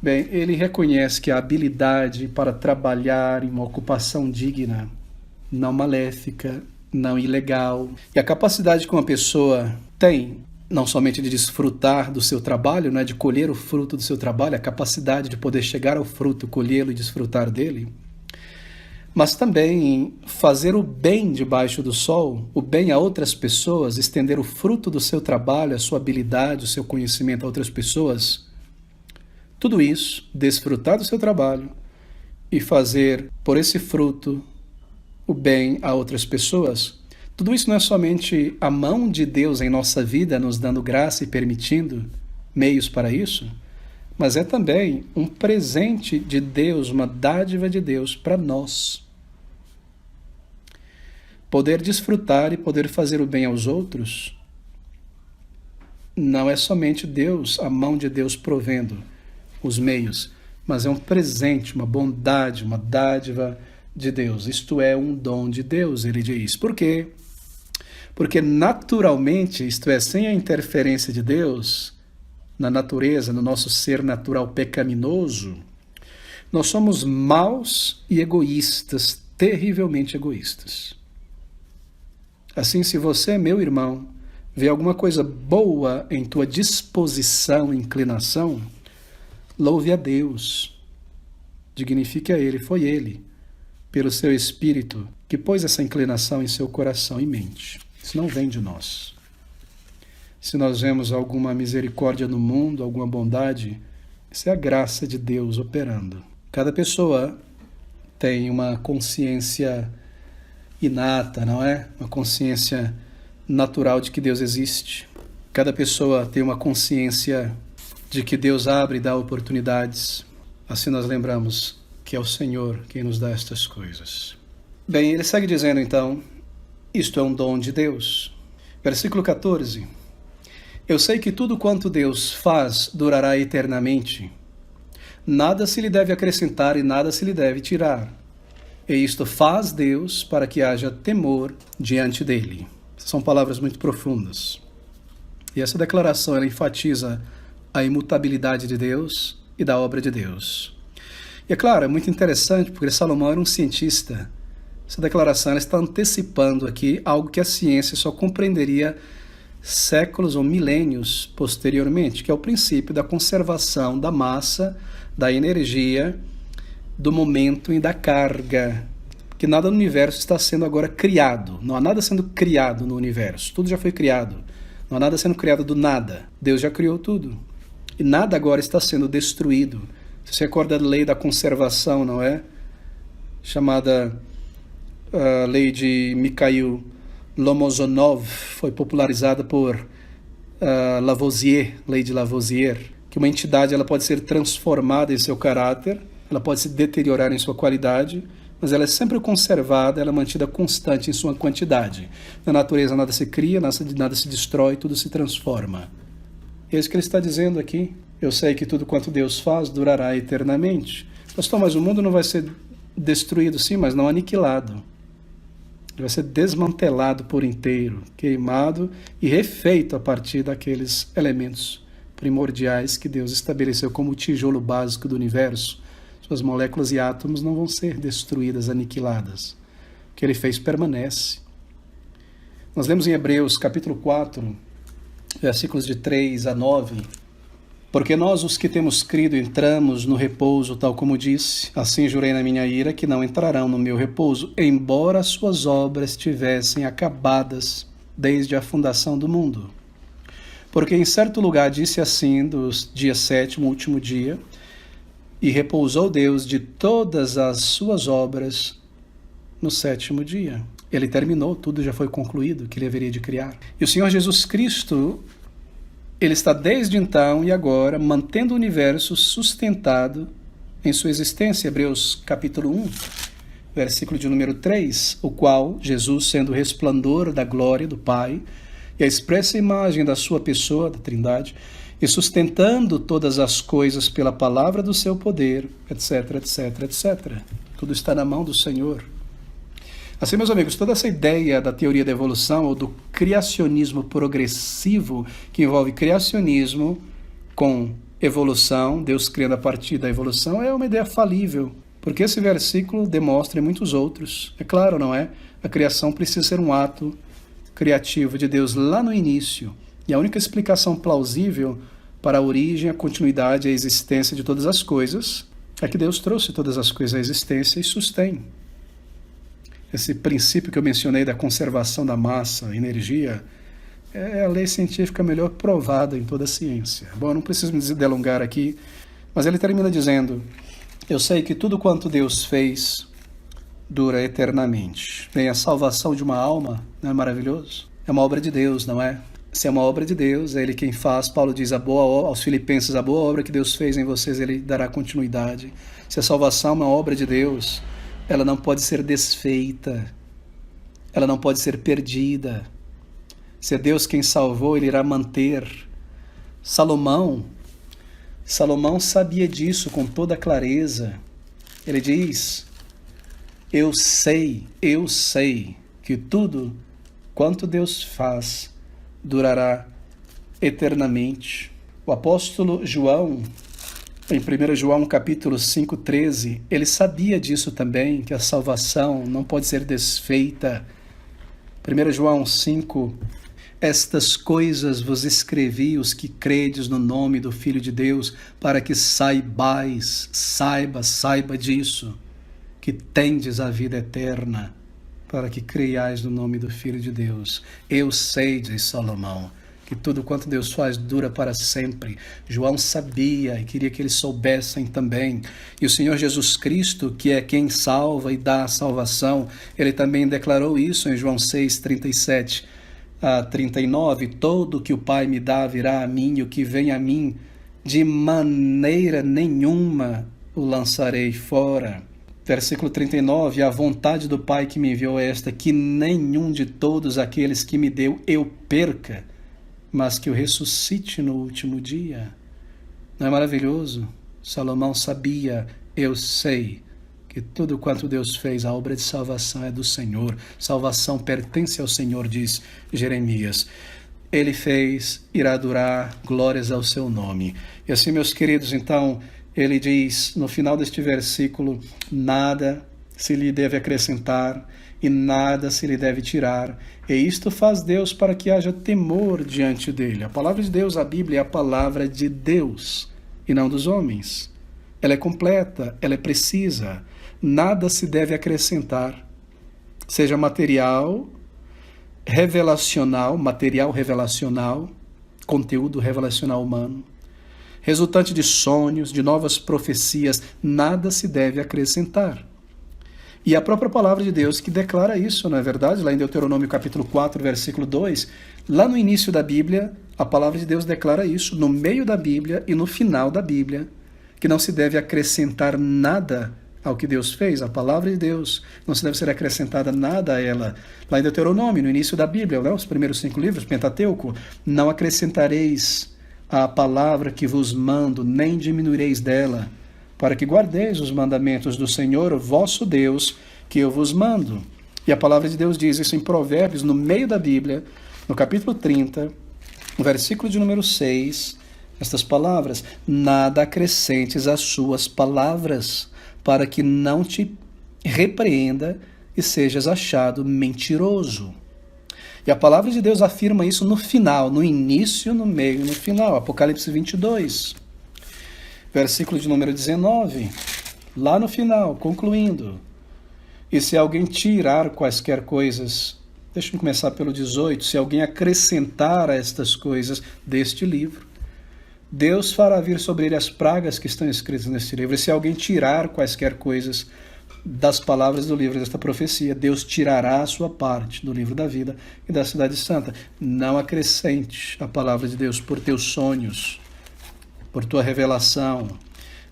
Speaker 1: Bem, ele reconhece que a habilidade para trabalhar em uma ocupação digna, não maléfica, não ilegal, e a capacidade que uma pessoa tem não somente de desfrutar do seu trabalho, né, de colher o fruto do seu trabalho, a capacidade de poder chegar ao fruto, colhê-lo e desfrutar dele, mas também fazer o bem debaixo do sol, o bem a outras pessoas, estender o fruto do seu trabalho, a sua habilidade, o seu conhecimento a outras pessoas. Tudo isso, desfrutar do seu trabalho e fazer por esse fruto o bem a outras pessoas. Tudo isso não é somente a mão de Deus em nossa vida, nos dando graça e permitindo meios para isso, mas é também um presente de Deus, uma dádiva de Deus para nós. Poder desfrutar e poder fazer o bem aos outros não é somente Deus, a mão de Deus provendo os meios, mas é um presente, uma bondade, uma dádiva de Deus. Isto é um dom de Deus, ele diz. Por quê? Porque naturalmente, isto é, sem a interferência de Deus na natureza, no nosso ser natural pecaminoso, nós somos maus e egoístas, terrivelmente egoístas. Assim, se você, meu irmão, vê alguma coisa boa em tua disposição, inclinação, louve a Deus, dignifique a Ele, foi Ele, pelo seu Espírito, que pôs essa inclinação em seu coração e mente. Isso não vem de nós. Se nós vemos alguma misericórdia no mundo, alguma bondade, isso é a graça de Deus operando. Cada pessoa tem uma consciência inata, não é? Uma consciência natural de que Deus existe. Cada pessoa tem uma consciência de que Deus abre e dá oportunidades. Assim nós lembramos que é o Senhor quem nos dá estas coisas. Bem, ele segue dizendo então, isto é um dom de Deus. Versículo 14. Eu sei que tudo quanto Deus faz durará eternamente. Nada se lhe deve acrescentar e nada se lhe deve tirar. E isto faz Deus para que haja temor diante dele. São palavras muito profundas. E essa declaração ela enfatiza a imutabilidade de Deus e da obra de Deus. E é claro, é muito interessante porque Salomão era um cientista. Essa declaração ela está antecipando aqui algo que a ciência só compreenderia séculos ou milênios posteriormente, que é o princípio da conservação da massa, da energia, do momento e da carga, que nada no universo está sendo agora criado. Não há nada sendo criado no universo. Tudo já foi criado. Não há nada sendo criado do nada. Deus já criou tudo. E nada agora está sendo destruído. Você recorda da lei da conservação, não é? Chamada lei de Mikhail Lomozonov, foi popularizada por Lavoisier, lei de Lavoisier, que uma entidade ela pode ser transformada em seu caráter, ela pode se deteriorar em sua qualidade, mas ela é sempre conservada, ela é mantida constante em sua quantidade. Na natureza nada se cria, nada se destrói, tudo se transforma. É isso que ele está dizendo aqui. Eu sei que tudo quanto Deus faz durará eternamente. Pastor, mas o mundo não vai ser destruído, sim, mas não aniquilado. Ele vai ser desmantelado por inteiro, queimado e refeito a partir daqueles elementos primordiais que Deus estabeleceu como o tijolo básico do universo. Suas moléculas e átomos não vão ser destruídas, aniquiladas. O que ele fez permanece. Nós lemos em Hebreus, capítulo 4, versículos de 3 a 9. Porque nós, os que temos crido, entramos no repouso, tal como disse. Assim jurei na minha ira que não entrarão no meu repouso, embora as suas obras tivessem acabadas desde a fundação do mundo. Porque em certo lugar disse assim, do dia 7º, último dia, e repousou Deus de todas as suas obras no 7º dia. Ele terminou, tudo já foi concluído, que ele haveria de criar. E o Senhor Jesus Cristo, ele está desde então e agora mantendo o universo sustentado em sua existência. Hebreus capítulo 1, versículo de número 3, o qual Jesus, sendo o resplendor da glória do Pai e a expressa imagem da sua pessoa, da Trindade, e sustentando todas as coisas pela palavra do seu poder, etc, etc, etc. Tudo está na mão do Senhor. Assim, meus amigos, toda essa ideia da teoria da evolução ou do criacionismo progressivo, que envolve criacionismo com evolução, Deus criando a partir da evolução, é uma ideia falível, porque esse versículo demonstra em muitos outros. É claro, não é? A criação precisa ser um ato criativo de Deus lá no início. E a única explicação plausível para a origem, a continuidade e a existência de todas as coisas é que Deus trouxe todas as coisas à existência e sustém. Esse princípio que eu mencionei da conservação da massa, energia, é a lei científica melhor provada em toda a ciência. Bom, eu não preciso me delongar aqui, mas ele termina dizendo: eu sei que tudo quanto Deus fez dura eternamente. Bem, a salvação de uma alma não é maravilhoso? É uma obra de Deus, não é? Se é uma obra de Deus, é Ele quem faz. Paulo diz aos Filipenses: a boa obra que Deus fez em vocês, Ele dará continuidade. Se a salvação é uma obra de Deus, ela não pode ser desfeita, ela não pode ser perdida. Se é Deus quem salvou, Ele irá manter. Salomão sabia disso com toda clareza. Ele diz: eu sei que tudo quanto Deus faz durará eternamente. O apóstolo João, em 1 João capítulo 5,13, ele sabia disso também, que a salvação não pode ser desfeita. 1 João 5, estas coisas vos escrevi, os que credes no nome do Filho de Deus, para que saibais, saiba disso, que tendes a vida eterna, para que creiais no nome do Filho de Deus. Eu sei, diz Salomão, que tudo quanto Deus faz dura para sempre. João sabia e queria que eles soubessem também. E o Senhor Jesus Cristo, que é quem salva e dá a salvação, ele também declarou isso em João 6, 37 a 39. Todo que o Pai me dá virá a mim, e o que vem a mim, de maneira nenhuma o lançarei fora. Versículo 39, a vontade do Pai que me enviou é esta, que nenhum de todos aqueles que me deu eu perca, mas que eu ressuscite no último dia. Não é maravilhoso? Salomão sabia, eu sei, que tudo quanto Deus fez, a obra de salvação é do Senhor. Salvação pertence ao Senhor, diz Jeremias. Ele fez, irá durar, glórias ao seu nome. E assim, meus queridos, então, ele diz no final deste versículo: nada se lhe deve acrescentar e nada se lhe deve tirar. E isto faz Deus para que haja temor diante dele. A palavra de Deus, a Bíblia, é a palavra de Deus e não dos homens. Ela é completa, ela é precisa. Nada se deve acrescentar, seja material revelacional, conteúdo revelacional humano, resultante de sonhos, de novas profecias, nada se deve acrescentar. E a própria palavra de Deus que declara isso, não é verdade? Lá em Deuteronômio capítulo 4, versículo 2, lá no início da Bíblia, a palavra de Deus declara isso, no meio da Bíblia e no final da Bíblia, que não se deve acrescentar nada ao que Deus fez. A palavra de Deus não se deve ser acrescentada nada a ela. Lá em Deuteronômio, no início da Bíblia, né, os primeiros 5 livros, Pentateuco, não acrescentareis a palavra que vos mando, nem diminuireis dela, para que guardeis os mandamentos do Senhor, vosso Deus, que eu vos mando. E a palavra de Deus diz isso em Provérbios, no meio da Bíblia, no capítulo 30, no versículo de número 6, estas palavras: nada acrescentes às suas palavras, para que não te repreenda e sejas achado mentiroso. E a palavra de Deus afirma isso no final, no início, no meio e no final. Apocalipse 22, versículo de número 19, lá no final, concluindo: e se alguém tirar quaisquer coisas, deixa eu começar pelo 18, se alguém acrescentar a estas coisas deste livro, Deus fará vir sobre ele as pragas que estão escritas neste livro. E se alguém tirar quaisquer coisas das palavras do livro desta profecia, Deus tirará a sua parte do livro da vida e da cidade santa. Não acrescente a palavra de Deus por teus sonhos, por tua revelação.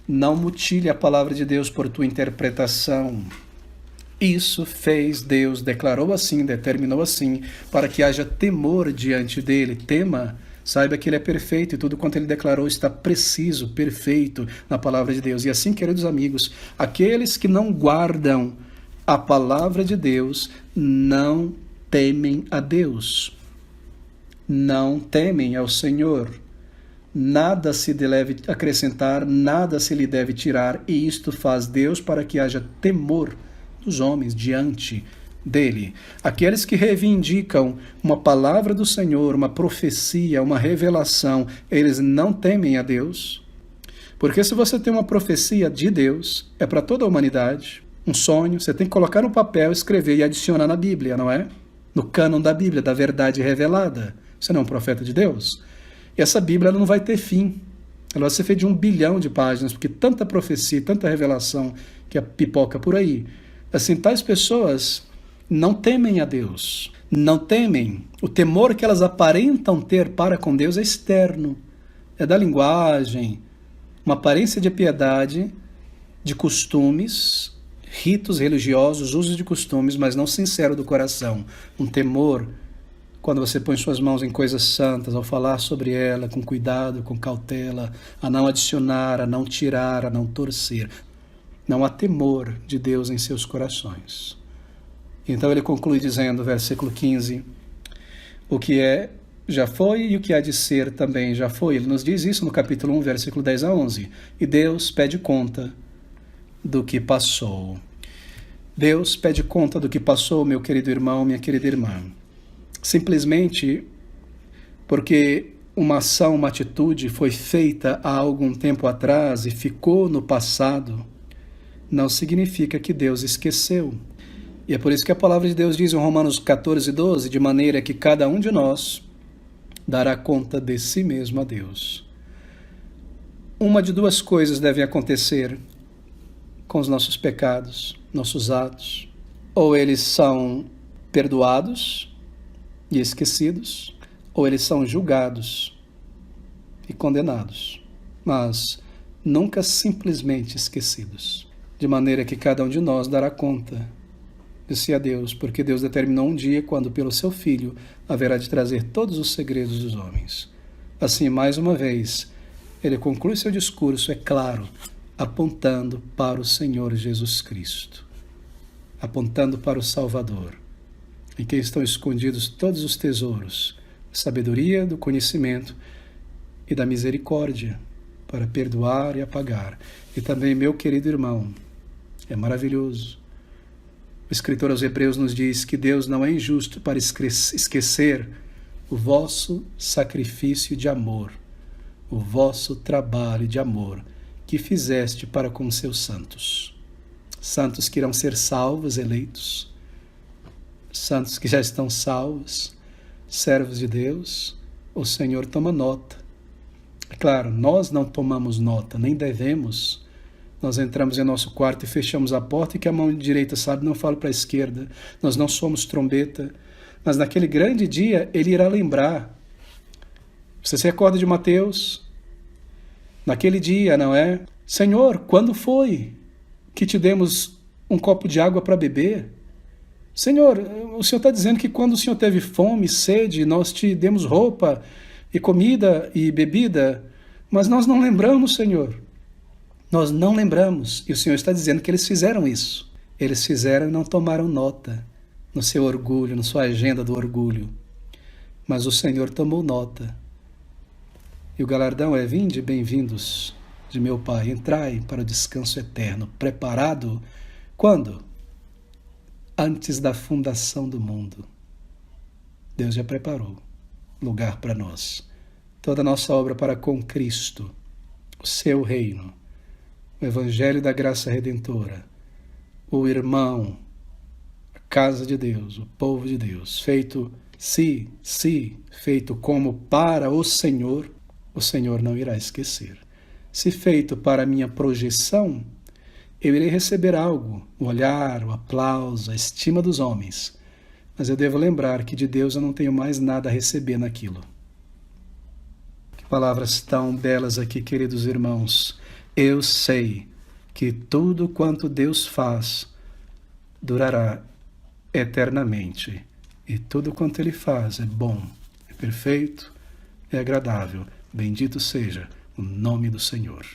Speaker 1: Não mutile a palavra de Deus por tua interpretação. Isso fez Deus, declarou assim, determinou assim, para que haja temor diante dele. Tema, saiba que ele é perfeito e tudo quanto ele declarou está preciso, perfeito na palavra de Deus. E assim, queridos amigos, aqueles que não guardam a palavra de Deus não temem a Deus, não temem ao Senhor. Nada se deve acrescentar, nada se lhe deve tirar, e isto faz Deus para que haja temor dos homens diante dele. Aqueles que reivindicam uma palavra do Senhor, uma profecia, uma revelação, eles não temem a Deus. Porque se você tem uma profecia de Deus, é para toda a humanidade, um sonho, você tem que colocar no papel, escrever e adicionar na Bíblia, não é? No cânon da Bíblia, da verdade revelada. Você não é um profeta de Deus? E essa Bíblia ela não vai ter fim. Ela vai ser feita de 1 bilhão de páginas, porque tanta profecia, tanta revelação que a pipoca por aí. Assim, tais pessoas não temem a Deus, não temem. O temor que elas aparentam ter para com Deus é externo, é da linguagem, uma aparência de piedade, de costumes, ritos religiosos, usos de costumes, mas não sincero do coração. Um temor, quando você põe suas mãos em coisas santas, ao falar sobre ela com cuidado, com cautela, a não adicionar, a não tirar, a não torcer. Não há temor de Deus em seus corações. Então ele conclui dizendo, versículo 15, o que é, já foi, e o que há de ser também já foi. Ele nos diz isso no capítulo 1, versículo 10 a 11. E Deus pede conta do que passou. Deus pede conta do que passou, meu querido irmão, minha querida irmã. Simplesmente porque uma ação, uma atitude foi feita há algum tempo atrás e ficou no passado, não significa que Deus esqueceu. E é por isso que a palavra de Deus diz em Romanos 14, 12, de maneira que cada um de nós dará conta de si mesmo a Deus. Uma de duas coisas devem acontecer com os nossos pecados, nossos atos. Ou eles são perdoados e esquecidos, ou eles são julgados e condenados, mas nunca simplesmente esquecidos. De maneira que cada um de nós dará conta de si a Deus, porque Deus determinou um dia quando pelo seu Filho haverá de trazer todos os segredos dos homens. Assim, mais uma vez, ele conclui seu discurso, é claro, apontando para o Senhor Jesus Cristo, apontando para o Salvador, em quem estão escondidos todos os tesouros, da sabedoria, do conhecimento e da misericórdia, para perdoar e apagar. E também, meu querido irmão, é maravilhoso. O escritor aos Hebreus nos diz que Deus não é injusto para esquecer o vosso sacrifício de amor, o vosso trabalho de amor que fizeste para com seus santos. Santos que irão ser salvos, eleitos, santos que já estão salvos, servos de Deus. O Senhor toma nota. É claro, nós não tomamos nota, nem devemos. Nós entramos em nosso quarto e fechamos a porta e que a mão direita sabe não fala para a esquerda. Nós não somos trombeta. Mas naquele grande dia, ele irá lembrar. Você se recorda de Mateus? Naquele dia, não é? Senhor, quando foi que te demos um copo de água para beber? Senhor, o Senhor está dizendo que quando o Senhor teve fome, sede, nós te demos roupa e comida e bebida, mas nós não lembramos, Senhor. Nós não lembramos. E o Senhor está dizendo que eles fizeram isso. Eles fizeram e não tomaram nota no seu orgulho, na sua agenda do orgulho. Mas o Senhor tomou nota. E o galardão é: vinde, bem-vindos de meu Pai, entrai para o descanso eterno. Preparado quando? Antes da fundação do mundo. Deus já preparou lugar para nós. Toda a nossa obra para com Cristo, o seu reino, o Evangelho da graça redentora, o irmão, a casa de Deus, o povo de Deus, feito feito como para o Senhor não irá esquecer. Se feito para a minha projeção, eu irei receber algo, o olhar, o aplauso, a estima dos homens, mas eu devo lembrar que de Deus eu não tenho mais nada a receber naquilo. Que palavras tão belas aqui, queridos irmãos. Eu sei que tudo quanto Deus faz durará eternamente. E tudo quanto Ele faz é bom, é perfeito, é agradável. Bendito seja o nome do Senhor.